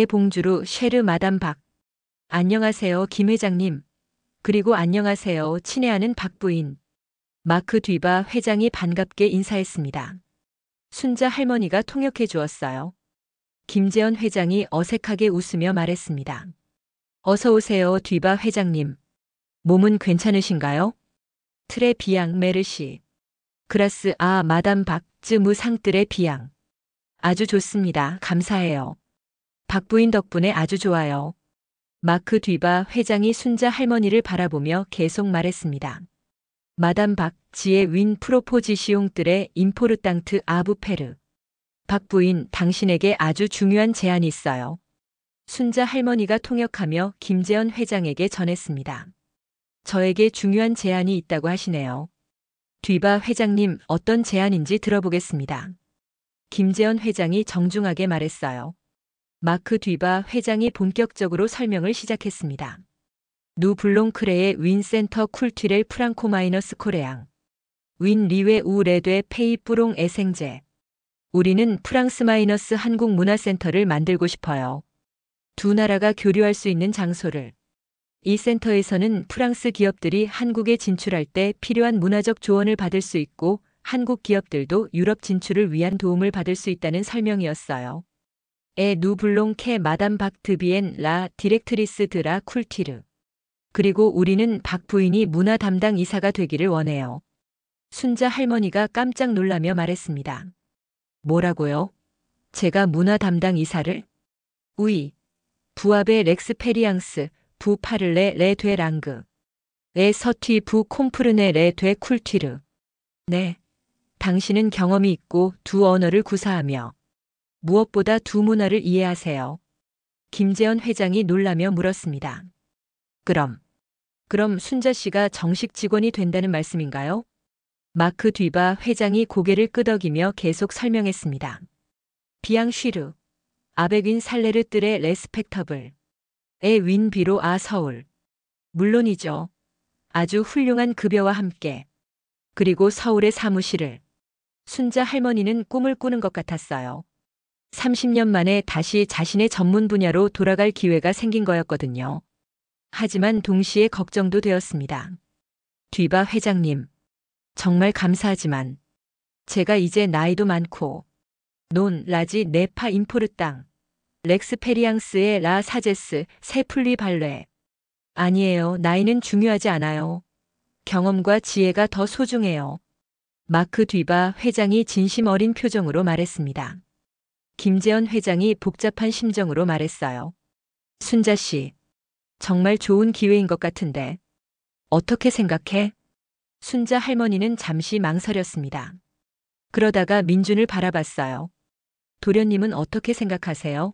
봉주루 쉐르 마담 박. 안녕하세요, 김 회장님. 그리고 안녕하세요, 친애하는 박 부인. 마크 뒤바 회장이 반갑게 인사했습니다. 순자 할머니가 통역해 주었어요. 김재현 회장이 어색하게 웃으며 말했습니다. 어서 오세요, 뒤바 회장님. 몸은 괜찮으신가요? 트레 비앙 메르시. 그라스 아 마담 박 쯔무 상뜰의 비앙. 아주 좋습니다. 감사해요. 박 부인 덕분에 아주 좋아요. 마크 뒤바 회장이 순자 할머니를 바라보며 계속 말했습니다. 마담 박 지의 윈 프로포지시옹들의 임포르땅트 아부페르. 박 부인, 당신에게 아주 중요한 제안이 있어요. 순자 할머니가 통역하며 김재현 회장에게 전했습니다. 저에게 중요한 제안이 있다고 하시네요. 뒤바 회장님, 어떤 제안인지 들어보겠습니다. 김재현 회장이 정중하게 말했어요. 마크 뒤바 회장이 본격적으로 설명을 시작했습니다. 누 블롱크레의 윈 센터 쿨튀렐 프랑코 마이너스 코레앙. 윈 리웨 우 레드 페이 뿌롱 에생제. 우리는 프랑스 마이너스 한국 문화센터를 만들고 싶어요. 두 나라가 교류할 수 있는 장소를. 이 센터에서는 프랑스 기업들이 한국에 진출할 때 필요한 문화적 조언을 받을 수 있고 한국 기업들도 유럽 진출을 위한 도움을 받을 수 있다는 설명이었어요. 에 누블롱 캐 마담 박 드비엔 라 디렉트리스 드라 쿨티르. 그리고 우리는 박 부인이 문화 담당 이사가 되기를 원해요. 순자 할머니가 깜짝 놀라며 말했습니다. 뭐라고요? 제가 문화 담당 이사를? 우이. 부압의 렉스페리앙스, 부 파를레 레 되 랑그. 에 서튀 부 콤프르네 레 되 쿨티르. 네. 당신은 경험이 있고 두 언어를 구사하며 무엇보다 두 문화를 이해하세요. 김재현 회장이 놀라며 물었습니다. 그럼 순자 씨가 정식 직원이 된다는 말씀인가요? 마크 뒤바 회장이 고개를 끄덕이며 계속 설명했습니다. 비앙 쉬르, 아베귄 살레르 뜰의 레스펙터블, 에 윈 비로 아 서울. 물론이죠. 아주 훌륭한 급여와 함께. 그리고 서울의 사무실을. 순자 할머니는 꿈을 꾸는 것 같았어요. 30년 만에 다시 자신의 전문 분야로 돌아갈 기회가 생긴 거였거든요. 하지만 동시에 걱정도 되었습니다. 뒤바 회장님, 정말 감사하지만 제가 이제 나이도 많고 논 라지 네파 인포르 땅 렉스페리앙스의 라 사제스 세풀리 발레. 아니에요. 나이는 중요하지 않아요. 경험과 지혜가 더 소중해요. 마크 뒤바 회장이 진심 어린 표정으로 말했습니다. 김재현 회장이 복잡한 심정으로 말했어요. 순자 씨, 정말 좋은 기회인 것 같은데 어떻게 생각해? 순자 할머니는 잠시 망설였습니다. 그러다가 민준을 바라봤어요. 도련님은 어떻게 생각하세요?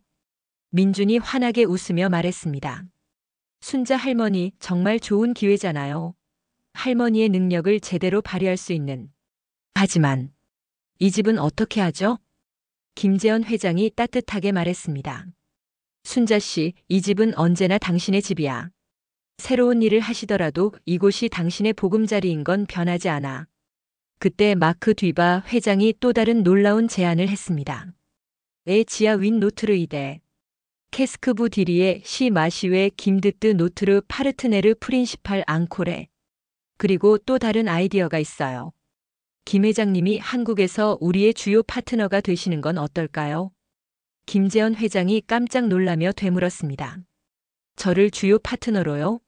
민준이 환하게 웃으며 말했습니다. 순자 할머니, 정말 좋은 기회잖아요. 할머니의 능력을 제대로 발휘할 수 있는. 하지만 이 집은 어떻게 하죠? 김재현 회장이 따뜻하게 말했습니다. 순자 씨, 이 집은 언제나 당신의 집이야. 새로운 일을 하시더라도 이곳이 당신의 보금자리인 건 변하지 않아. 그때 마크 뒤바 회장이 또 다른 놀라운 제안을 했습니다. 에 지하 윈 노트르이데. 캐스크부 디리에 시 마시웨 김드뜨 노트르 파르트네르 프린시팔 앙코레. 그리고 또 다른 아이디어가 있어요. 김 회장님이 한국에서 우리의 주요 파트너가 되시는 건 어떨까요? 김재현 회장이 깜짝 놀라며 되물었습니다. 저를 주요 파트너로요?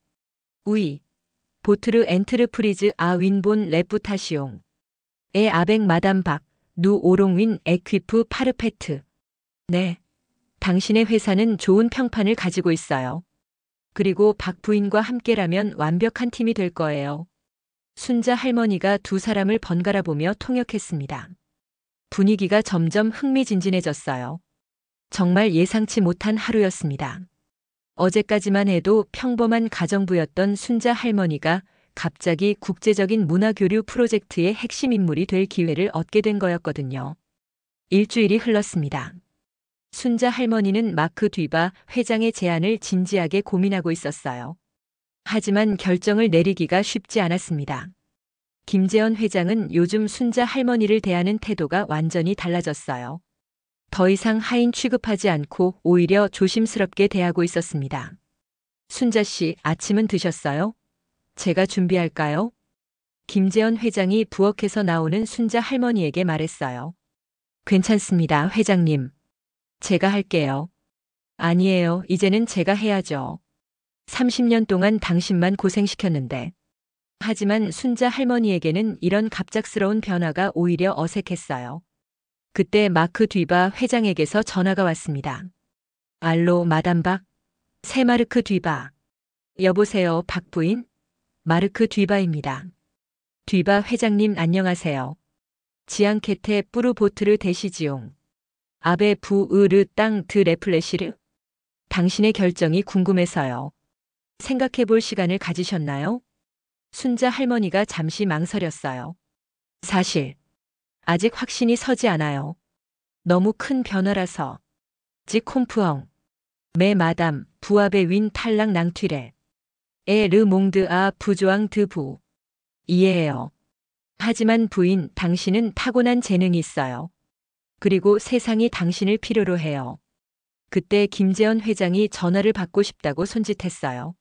우이. 보트르 엔트르프리즈 아 윈본 레푸타시옹. 에 아벡 마담 박, 누 오롱윈 에퀴프 파르페트. 네. 당신의 회사는 좋은 평판을 가지고 있어요. 그리고 박 부인과 함께라면 완벽한 팀이 될 거예요. 순자 할머니가 두 사람을 번갈아 보며 통역했습니다. 분위기가 점점 흥미진진해졌어요. 정말 예상치 못한 하루였습니다. 어제까지만 해도 평범한 가정부였던 순자 할머니가 갑자기 국제적인 문화교류 프로젝트의 핵심 인물이 될 기회를 얻게 된 거였거든요. 일주일이 흘렀습니다. 순자 할머니는 마크 뒤바 회장의 제안을 진지하게 고민하고 있었어요. 하지만 결정을 내리기가 쉽지 않았습니다. 김재현 회장은 요즘 순자 할머니를 대하는 태도가 완전히 달라졌어요. 더 이상 하인 취급하지 않고 오히려 조심스럽게 대하고 있었습니다. 순자 씨, 아침은 드셨어요? 제가 준비할까요? 김재현 회장이 부엌에서 나오는 순자 할머니에게 말했어요. 괜찮습니다, 회장님. 제가 할게요. 아니에요, 이제는 제가 해야죠. 30년 동안 당신만 고생시켰는데. 하지만 순자 할머니에게는 이런 갑작스러운 변화가 오히려 어색했어요. 그때 마크 뒤바 회장에게서 전화가 왔습니다. 알로 마담 박? 새 마르크 뒤바. 여보세요, 박 부인? 마르크 뒤바입니다. 뒤바 회장님 안녕하세요. 지앙케테 뿌르보트르 데시지용. 아베 부으르 땅 드 레플레시르? 당신의 결정이 궁금해서요. 생각해 볼 시간을 가지셨나요? 순자 할머니가 잠시 망설였어요. 사실 아직 확신이 서지 않아요. 너무 큰 변화라서. 지 콤프엉. 메 마담 부아베 윈 탈락 낭튀레. 에 르 몽드 아 부조앙 드 부. 이해해요. 하지만 부인, 당신은 타고난 재능이 있어요. 그리고 세상이 당신을 필요로 해요. 그때 김재현 회장이 전화를 받고 싶다고 손짓했어요.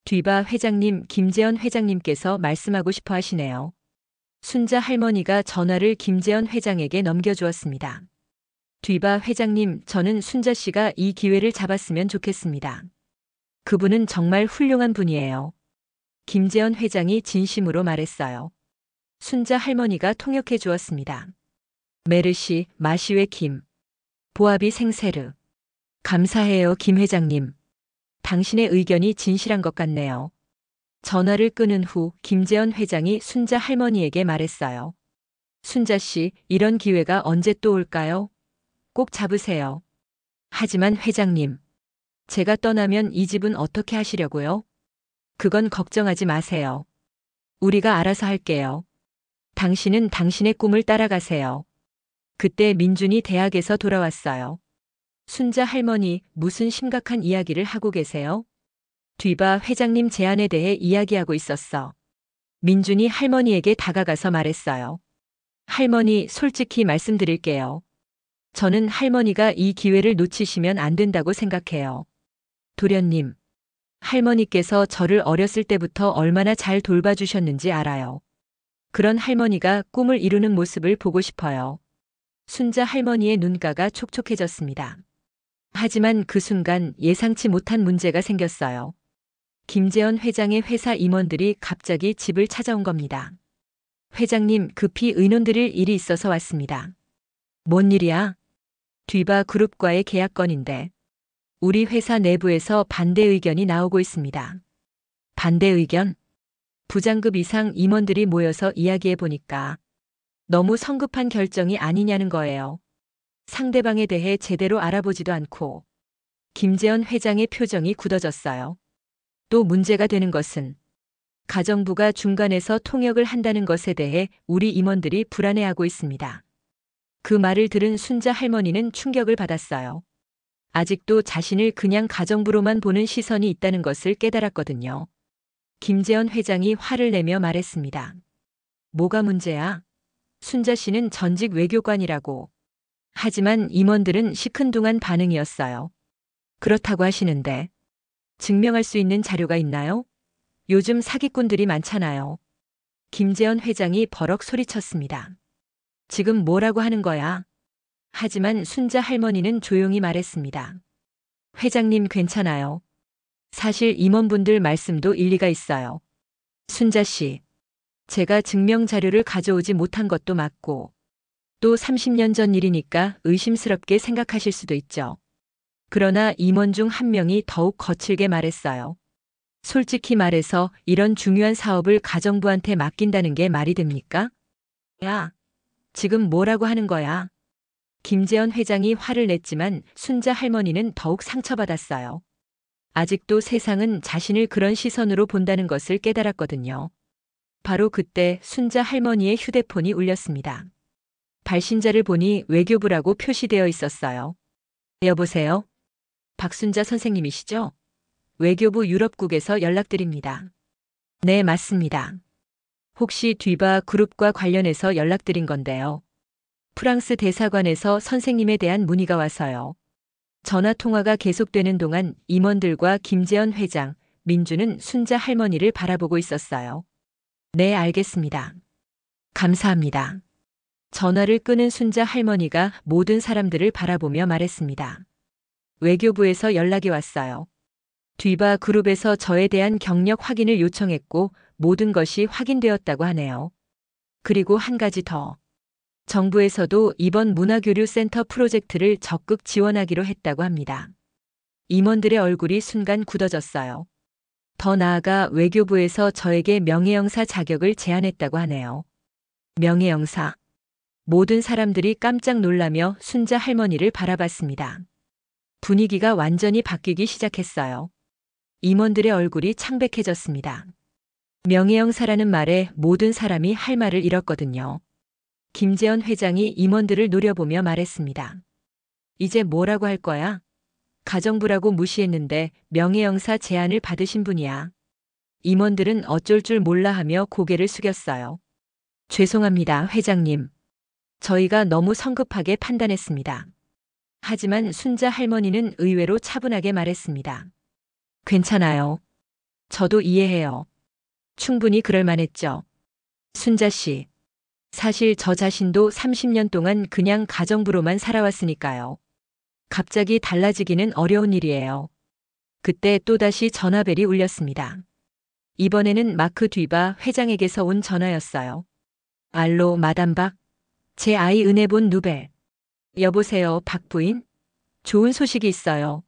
뒤바 회장님, 김재현 회장님께서 말씀하고 싶어 하시네요. 순자 할머니가 전화를 김재현 회장에게 넘겨주었습니다. 뒤바 회장님, 저는 순자 씨가 이 기회를 잡았으면 좋겠습니다. 그분은 정말 훌륭한 분이에요. 김재현 회장이 진심으로 말했어요. 순자 할머니가 통역해 주었습니다. 메르시, 마시웨 김. 보아비 생세르. 감사해요, 김 회장님. 당신의 의견이 진실한 것 같네요. 전화를 끊은 후 김재현 회장이 순자 할머니에게 말했어요. 순자 씨, 이런 기회가 언제 또 올까요? 꼭 잡으세요. 하지만 회장님, 제가 떠나면 이 집은 어떻게 하시려고요? 그건 걱정하지 마세요. 우리가 알아서 할게요. 당신은 당신의 꿈을 따라가세요. 그때 민준이 대학에서 돌아왔어요. 순자 할머니, 무슨 심각한 이야기를 하고 계세요? 뒤바 회장님 제안에 대해 이야기하고 있었어. 민준이 할머니에게 다가가서 말했어요. 할머니, 솔직히 말씀드릴게요. 저는 할머니가 이 기회를 놓치시면 안 된다고 생각해요. 도련님, 할머니께서 저를 어렸을 때부터 얼마나 잘 돌봐주셨는지 알아요. 그런 할머니가 꿈을 이루는 모습을 보고 싶어요. 순자 할머니의 눈가가 촉촉해졌습니다. 하지만 그 순간 예상치 못한 문제가 생겼어요. 김재현 회장의 회사 임원들이 갑자기 집을 찾아온 겁니다. 회장님, 급히 의논드릴 일이 있어서 왔습니다. 뭔 일이야? 뒤바 그룹과의 계약 건인데 우리 회사 내부에서 반대 의견이 나오고 있습니다. 반대 의견? 부장급 이상 임원들이 모여서 이야기해 보니까 너무 성급한 결정이 아니냐는 거예요. 상대방에 대해 제대로 알아보지도 않고. 김재현 회장의 표정이 굳어졌어요. 또 문제가 되는 것은 가정부가 중간에서 통역을 한다는 것에 대해 우리 임원들이 불안해하고 있습니다. 그 말을 들은 순자 할머니는 충격을 받았어요. 아직도 자신을 그냥 가정부로만 보는 시선이 있다는 것을 깨달았거든요. 김재현 회장이 화를 내며 말했습니다. 뭐가 문제야? 순자 씨는 전직 외교관이라고. 하지만 임원들은 시큰둥한 반응이었어요. 그렇다고 하시는데 증명할 수 있는 자료가 있나요? 요즘 사기꾼들이 많잖아요. 김재현 회장이 버럭 소리쳤습니다. 지금 뭐라고 하는 거야? 하지만 순자 할머니는 조용히 말했습니다. 회장님, 괜찮아요. 사실 임원분들 말씀도 일리가 있어요. 순자 씨, 제가 증명 자료를 가져오지 못한 것도 맞고 또 30년 전 일이니까 의심스럽게 생각하실 수도 있죠. 그러나 임원 중 한 명이 더욱 거칠게 말했어요. 솔직히 말해서 이런 중요한 사업을 가정부한테 맡긴다는 게 말이 됩니까? 야, 지금 뭐라고 하는 거야? 김재현 회장이 화를 냈지만 순자 할머니는 더욱 상처받았어요. 아직도 세상은 자신을 그런 시선으로 본다는 것을 깨달았거든요. 바로 그때 순자 할머니의 휴대폰이 울렸습니다. 발신자를 보니 외교부라고 표시되어 있었어요. 여보세요? 박순자 선생님이시죠? 외교부 유럽국에서 연락드립니다. 네, 맞습니다. 혹시 뒤바 그룹과 관련해서 연락드린 건데요. 프랑스 대사관에서 선생님에 대한 문의가 와서요. 전화 통화가 계속되는 동안 임원들과 김재현 회장, 민주는 순자 할머니를 바라보고 있었어요. 네, 알겠습니다. 감사합니다. 전화를 끊은 순자 할머니가 모든 사람들을 바라보며 말했습니다. 외교부에서 연락이 왔어요. 뒤바 그룹에서 저에 대한 경력 확인을 요청했고 모든 것이 확인되었다고 하네요. 그리고 한 가지 더. 정부에서도 이번 문화교류센터 프로젝트를 적극 지원하기로 했다고 합니다. 임원들의 얼굴이 순간 굳어졌어요. 더 나아가 외교부에서 저에게 명예영사 자격을 제안했다고 하네요. 명예영사. 모든 사람들이 깜짝 놀라며 순자 할머니를 바라봤습니다. 분위기가 완전히 바뀌기 시작했어요. 임원들의 얼굴이 창백해졌습니다. 명예영사라는 말에 모든 사람이 할 말을 잃었거든요. 김재현 회장이 임원들을 노려보며 말했습니다. 이제 뭐라고 할 거야? 가정부라고 무시했는데 명예영사 제안을 받으신 분이야. 임원들은 어쩔 줄 몰라 하며 고개를 숙였어요. 죄송합니다, 회장님. 저희가 너무 성급하게 판단했습니다. 하지만 순자 할머니는 의외로 차분하게 말했습니다. 괜찮아요. 저도 이해해요. 충분히 그럴 만했죠. 순자 씨, 사실 저 자신도 30년 동안 그냥 가정부로만 살아왔으니까요. 갑자기 달라지기는 어려운 일이에요. 그때 또다시 전화벨이 울렸습니다. 이번에는 마크 뒤바 회장에게서 온 전화였어요. 알로, 마담 박. 제 아이 은혜본 누벨. 여보세요, 박 부인? 좋은 소식이 있어요.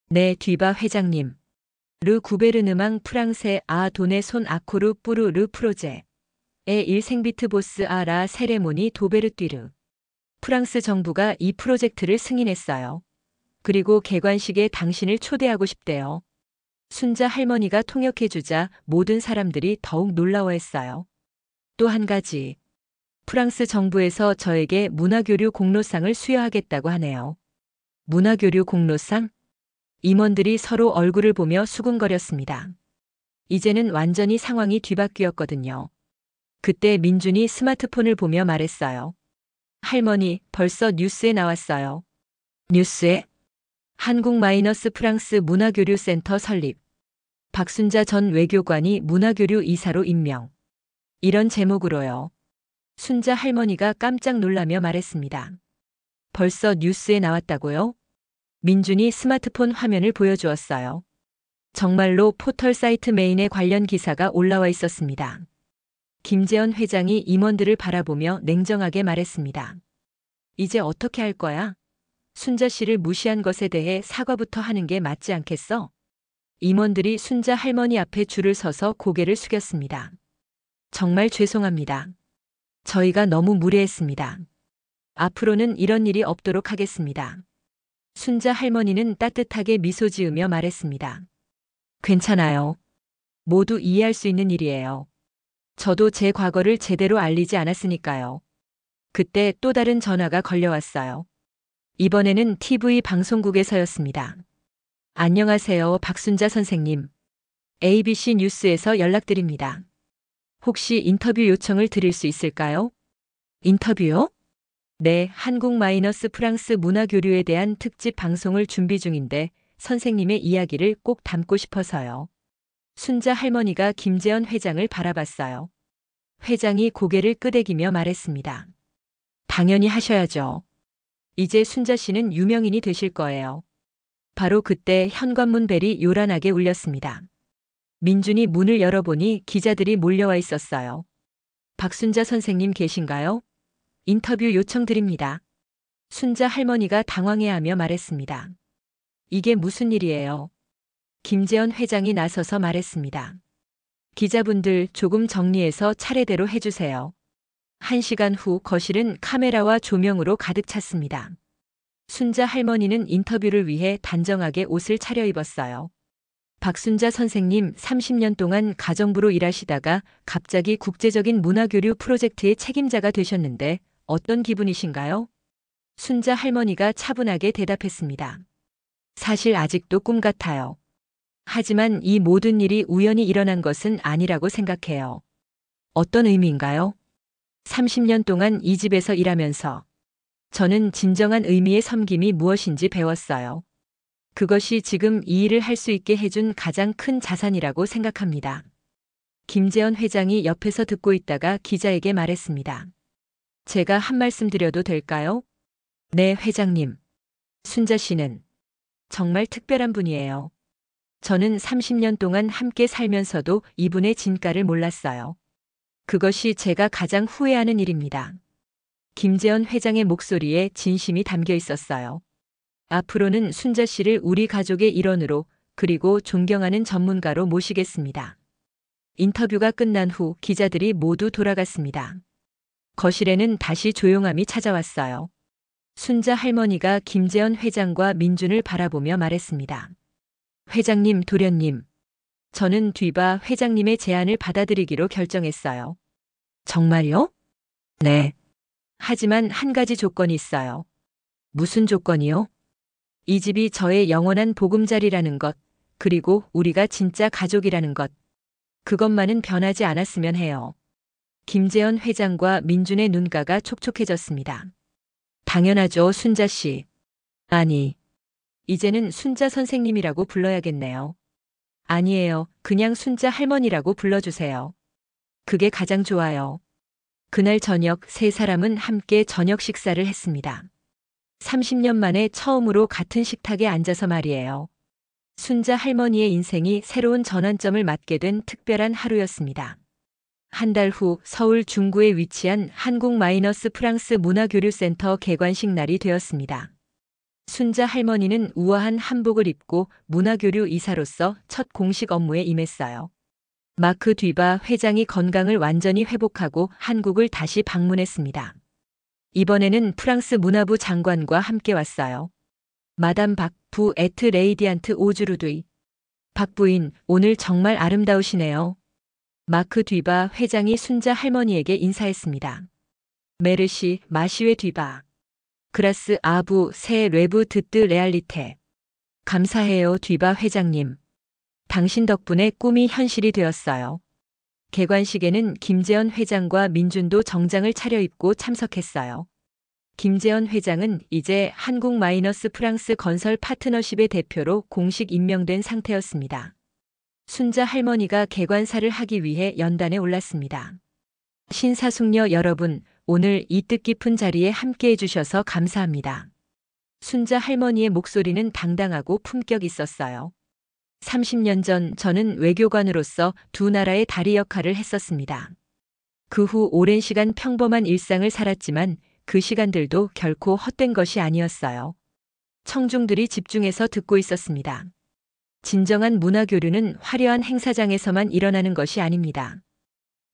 네, 뒤바 회장님. 르 구베르느망 프랑세 아 도네 손 아코르 뿌르 르 프로제. 에 일생비트 보스 아라 세레모니 도베르뛰르. 프랑스 정부가 이 프로젝트를 승인했어요. 그리고 개관식에 당신을 초대하고 싶대요. 순자 할머니가 통역해주자 모든 사람들이 더욱 놀라워했어요. 또 한 가지. 프랑스 정부에서 저에게 문화교류 공로상을 수여하겠다고 하네요. 문화교류 공로상? 임원들이 서로 얼굴을 보며 수군거렸습니다. 이제는 완전히 상황이 뒤바뀌었거든요. 그때 민준이 스마트폰을 보며 말했어요. 할머니, 벌써 뉴스에 나왔어요. 뉴스에? 한국-프랑스 문화교류센터 설립. 박순자 전 외교관이 문화교류 이사로 임명. 이런 제목으로요. 순자 할머니가 깜짝 놀라며 말했습니다. 벌써 뉴스에 나왔다고요? 민준이 스마트폰 화면을 보여주었어요. 정말로 포털 사이트 메인에 관련 기사가 올라와 있었습니다. 김재현 회장이 임원들을 바라보며 냉정하게 말했습니다. 이제 어떻게 할 거야? 순자 씨를 무시한 것에 대해 사과부터 하는 게 맞지 않겠어? 임원들이 순자 할머니 앞에 줄을 서서 고개를 숙였습니다. 정말 죄송합니다. 저희가 너무 무례했습니다. 앞으로는 이런 일이 없도록 하겠습니다. 순자 할머니는 따뜻하게 미소 지으며 말했습니다. 괜찮아요. 모두 이해할 수 있는 일이에요. 저도 제 과거를 제대로 알리지 않았으니까요. 그때 또 다른 전화가 걸려왔어요. 이번에는 TV 방송국에서였습니다. 안녕하세요, 박순자 선생님. ABC 뉴스에서 연락드립니다. 혹시 인터뷰 요청을 드릴 수 있을까요? 인터뷰요? 네, 한국-프랑스 문화교류에 대한 특집 방송을 준비 중인데 선생님의 이야기를 꼭 담고 싶어서요. 순자 할머니가 김재현 회장을 바라봤어요. 회장이 고개를 끄덕이며 말했습니다. 당연히 하셔야죠. 이제 순자 씨는 유명인이 되실 거예요. 바로 그때 현관문 벨이 요란하게 울렸습니다. 민준이 문을 열어보니 기자들이 몰려와 있었어요. 박순자 선생님 계신가요? 인터뷰 요청드립니다. 순자 할머니가 당황해하며 말했습니다. 이게 무슨 일이에요? 김재현 회장이 나서서 말했습니다. 기자분들 조금 정리해서 차례대로 해주세요. 1시간 후 거실은 카메라와 조명으로 가득 찼습니다. 순자 할머니는 인터뷰를 위해 단정하게 옷을 차려입었어요. 박순자 선생님 30년 동안 가정부로 일하시다가 갑자기 국제적인 문화교류 프로젝트의 책임자가 되셨는데 어떤 기분이신가요? 순자 할머니가 차분하게 대답했습니다. 사실 아직도 꿈 같아요. 하지만 이 모든 일이 우연히 일어난 것은 아니라고 생각해요. 어떤 의미인가요? 30년 동안 이 집에서 일하면서 저는 진정한 의미의 섬김이 무엇인지 배웠어요. 그것이 지금 이 일을 할 수 있게 해준 가장 큰 자산이라고 생각합니다. 김재현 회장이 옆에서 듣고 있다가 기자에게 말했습니다. 제가 한 말씀 드려도 될까요? 네, 회장님. 순자 씨는 정말 특별한 분이에요. 저는 30년 동안 함께 살면서도 이분의 진가를 몰랐어요. 그것이 제가 가장 후회하는 일입니다. 김재현 회장의 목소리에 진심이 담겨 있었어요. 앞으로는 순자 씨를 우리 가족의 일원으로 그리고 존경하는 전문가로 모시겠습니다. 인터뷰가 끝난 후 기자들이 모두 돌아갔습니다. 거실에는 다시 조용함이 찾아왔어요. 순자 할머니가 김재현 회장과 민준을 바라보며 말했습니다. 회장님, 도련님. 저는 뒤바 회장님의 제안을 받아들이기로 결정했어요. 정말요? 네. 하지만 한 가지 조건이 있어요. 무슨 조건이요? 이 집이 저의 영원한 보금자리라는 것, 그리고 우리가 진짜 가족이라는 것. 그것만은 변하지 않았으면 해요. 김재현 회장과 민준의 눈가가 촉촉해졌습니다. 당연하죠, 순자 씨. 아니, 이제는 순자 선생님이라고 불러야겠네요. 아니에요, 그냥 순자 할머니라고 불러주세요. 그게 가장 좋아요. 그날 저녁 세 사람은 함께 저녁 식사를 했습니다. 30년 만에 처음으로 같은 식탁에 앉아서 말이에요. 순자 할머니의 인생이 새로운 전환점을 맞게 된 특별한 하루였습니다. 한 달 후 서울 중구에 위치한 한국-프랑스 문화교류센터 개관식 날이 되었습니다. 순자 할머니는 우아한 한복을 입고 문화교류 이사로서 첫 공식 업무에 임했어요. 마크 뒤바 회장이 건강을 완전히 회복하고 한국을 다시 방문했습니다. 이번에는 프랑스 문화부 장관과 함께 왔어요. 마담 박 부 에트 레이디안트 오주르두이. 박 부인, 오늘 정말 아름다우시네요. 마크 뒤바 회장이 순자 할머니에게 인사했습니다. 메르시 마시웨 뒤바. 그라스 아부 세 레브 드뜨 레알리테. 감사해요 뒤바 회장님. 당신 덕분에 꿈이 현실이 되었어요. 개관식에는 김재현 회장과 민준도 정장을 차려입고 참석했어요. 김재현 회장은 이제 한국-프랑스 건설 파트너십의 대표로 공식 임명된 상태였습니다. 순자 할머니가 개관사를 하기 위해 연단에 올랐습니다. 신사숙녀 여러분, 오늘 이 뜻깊은 자리에 함께해 주셔서 감사합니다. 순자 할머니의 목소리는 당당하고 품격 있었어요. 30년 전 저는 외교관으로서 두 나라의 다리 역할을 했었습니다. 그 후 오랜 시간 평범한 일상을 살았지만 그 시간들도 결코 헛된 것이 아니었어요. 청중들이 집중해서 듣고 있었습니다. 진정한 문화교류는 화려한 행사장에서만 일어나는 것이 아닙니다.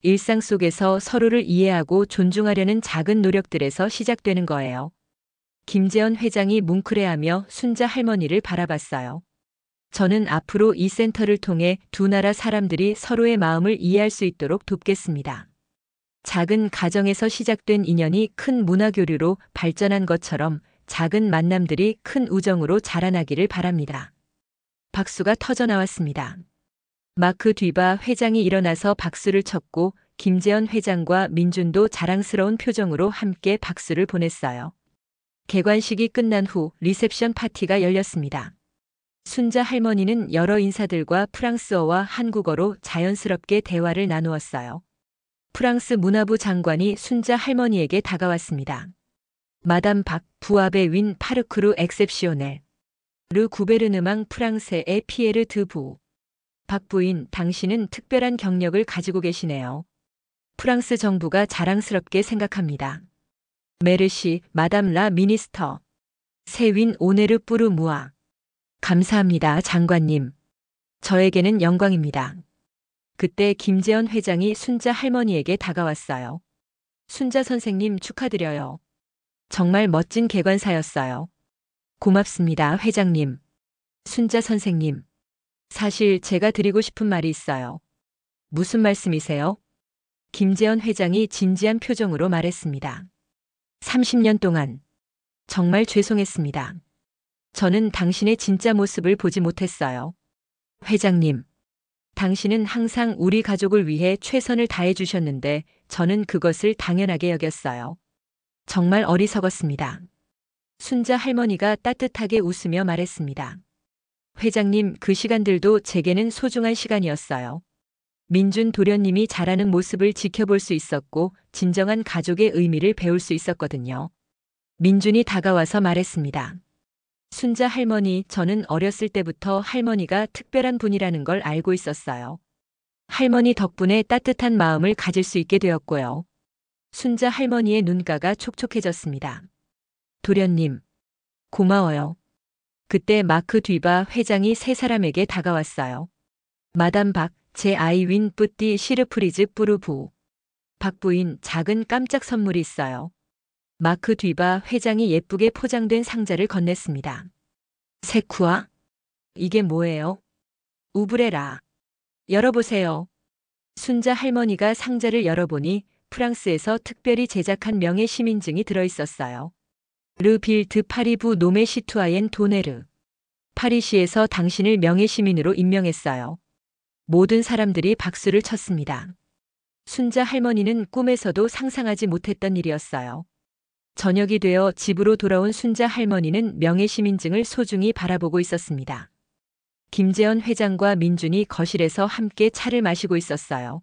일상 속에서 서로를 이해하고 존중하려는 작은 노력들에서 시작되는 거예요. 김재현 회장이 뭉클해하며 순자 할머니를 바라봤어요. 저는 앞으로 이 센터를 통해 두 나라 사람들이 서로의 마음을 이해할 수 있도록 돕겠습니다. 작은 가정에서 시작된 인연이 큰 문화교류로 발전한 것처럼 작은 만남들이 큰 우정으로 자라나기를 바랍니다. 박수가 터져나왔습니다. 마크 뒤바 회장이 일어나서 박수를 쳤고 김재현 회장과 민준도 자랑스러운 표정으로 함께 박수를 보냈어요. 개관식이 끝난 후 리셉션 파티가 열렸습니다. 순자 할머니는 여러 인사들과 프랑스어와 한국어로 자연스럽게 대화를 나누었어요. 프랑스 문화부 장관이 순자 할머니에게 다가왔습니다. 마담 박 부아베 윈 파르크루 엑셉시오넬. 르 구베르느망 프랑세의 피에르 드부. 박 부인, 당신은 특별한 경력을 가지고 계시네요. 프랑스 정부가 자랑스럽게 생각합니다. 메르시, 마담 라 미니스터. 세윈 오네르 뿌르 무아. 감사합니다, 장관님. 저에게는 영광입니다. 그때 김재현 회장이 순자 할머니에게 다가왔어요. 순자 선생님 축하드려요. 정말 멋진 개관사였어요. 고맙습니다, 회장님. 순자 선생님. 사실 제가 드리고 싶은 말이 있어요. 무슨 말씀이세요? 김재현 회장이 진지한 표정으로 말했습니다. 30년 동안 정말 죄송했습니다. 저는 당신의 진짜 모습을 보지 못했어요. 회장님, 당신은 항상 우리 가족을 위해 최선을 다해 주셨는데 저는 그것을 당연하게 여겼어요. 정말 어리석었습니다. 순자 할머니가 따뜻하게 웃으며 말했습니다. 회장님, 그 시간들도 제게는 소중한 시간이었어요. 민준 도련님이 자라는 모습을 지켜볼 수 있었고 진정한 가족의 의미를 배울 수 있었거든요. 민준이 다가와서 말했습니다. 순자 할머니, 저는 어렸을 때부터 할머니가 특별한 분이라는 걸 알고 있었어요. 할머니 덕분에 따뜻한 마음을 가질 수 있게 되었고요. 순자 할머니의 눈가가 촉촉해졌습니다. 도련님, 고마워요. 그때 마크 뒤바 회장이 세 사람에게 다가왔어요. 마담 박, 제 아이 윈 뿌띠 시르프리즈 뿌르부. 박 부인, 작은 깜짝 선물이 있어요. 마크 뒤바 회장이 예쁘게 포장된 상자를 건넸습니다. 세쿠아? 이게 뭐예요? 우브레라. 열어보세요. 순자 할머니가 상자를 열어보니 프랑스에서 특별히 제작한 명예 시민증이 들어있었어요. 르 빌드 파리부 노메 시투아옌 도네르. 파리시에서 당신을 명예 시민으로 임명했어요. 모든 사람들이 박수를 쳤습니다. 순자 할머니는 꿈에서도 상상하지 못했던 일이었어요. 저녁이 되어 집으로 돌아온 순자 할머니는 명예시민증을 소중히 바라보고 있었습니다. 김재현 회장과 민준이 거실에서 함께 차를 마시고 있었어요.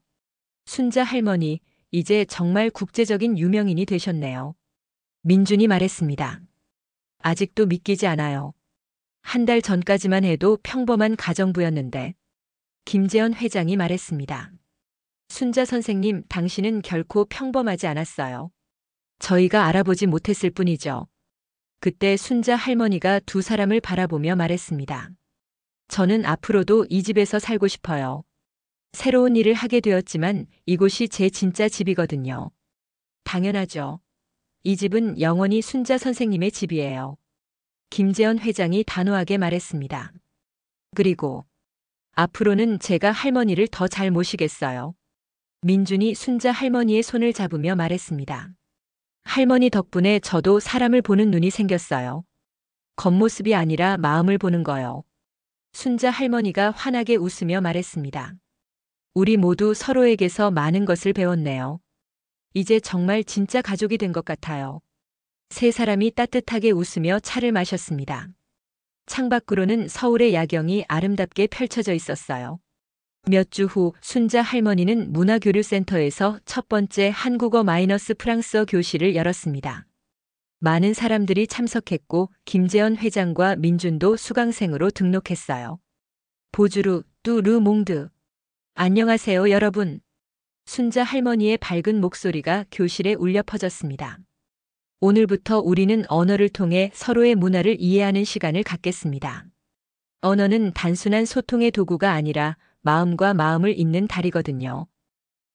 순자 할머니, 이제 정말 국제적인 유명인이 되셨네요. 민준이 말했습니다. 아직도 믿기지 않아요. 한 달 전까지만 해도 평범한 가정부였는데. 김재현 회장이 말했습니다. 순자 선생님, 당신은 결코 평범하지 않았어요. 저희가 알아보지 못했을 뿐이죠. 그때 순자 할머니가 두 사람을 바라보며 말했습니다. 저는 앞으로도 이 집에서 살고 싶어요. 새로운 일을 하게 되었지만 이곳이 제 진짜 집이거든요. 당연하죠. 이 집은 영원히 순자 선생님의 집이에요. 김재현 회장이 단호하게 말했습니다. 그리고 앞으로는 제가 할머니를 더 잘 모시겠어요. 민준이 순자 할머니의 손을 잡으며 말했습니다. 할머니 덕분에 저도 사람을 보는 눈이 생겼어요. 겉모습이 아니라 마음을 보는 거요. 순자 할머니가 환하게 웃으며 말했습니다. 우리 모두 서로에게서 많은 것을 배웠네요. 이제 정말 진짜 가족이 된 것 같아요. 세 사람이 따뜻하게 웃으며 차를 마셨습니다. 창밖으로는 서울의 야경이 아름답게 펼쳐져 있었어요. 몇 주 후 순자 할머니는 문화교류센터에서 첫 번째 한국어 마이너스 프랑스어 교실을 열었습니다. 많은 사람들이 참석했고 김재현 회장과 민준도 수강생으로 등록했어요. 보주루 뚜르 몽드. 안녕하세요 여러분. 순자 할머니의 밝은 목소리가 교실에 울려 퍼졌습니다. 오늘부터 우리는 언어를 통해 서로의 문화를 이해하는 시간을 갖겠습니다. 언어는 단순한 소통의 도구가 아니라 마음과 마음을 잇는 다리거든요.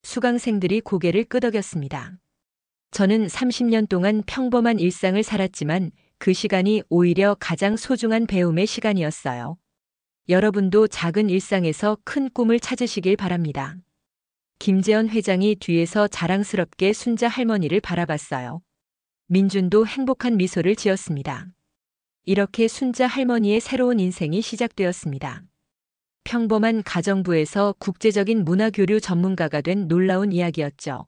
수강생들이 고개를 끄덕였습니다. 저는 30년 동안 평범한 일상을 살았지만 그 시간이 오히려 가장 소중한 배움의 시간이었어요. 여러분도 작은 일상에서 큰 꿈을 찾으시길 바랍니다. 김재현 회장이 뒤에서 자랑스럽게 순자 할머니를 바라봤어요. 민준도 행복한 미소를 지었습니다. 이렇게 순자 할머니의 새로운 인생이 시작되었습니다. 평범한 가정부에서 국제적인 문화교류 전문가가 된 놀라운 이야기였죠.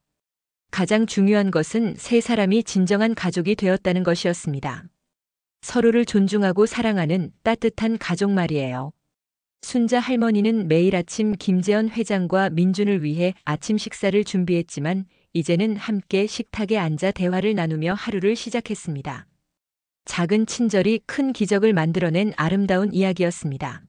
가장 중요한 것은 세 사람이 진정한 가족이 되었다는 것이었습니다. 서로를 존중하고 사랑하는 따뜻한 가족 말이에요. 순자 할머니는 매일 아침 김재현 회장과 민준을 위해 아침 식사를 준비했지만 이제는 함께 식탁에 앉아 대화를 나누며 하루를 시작했습니다. 작은 친절이 큰 기적을 만들어낸 아름다운 이야기였습니다.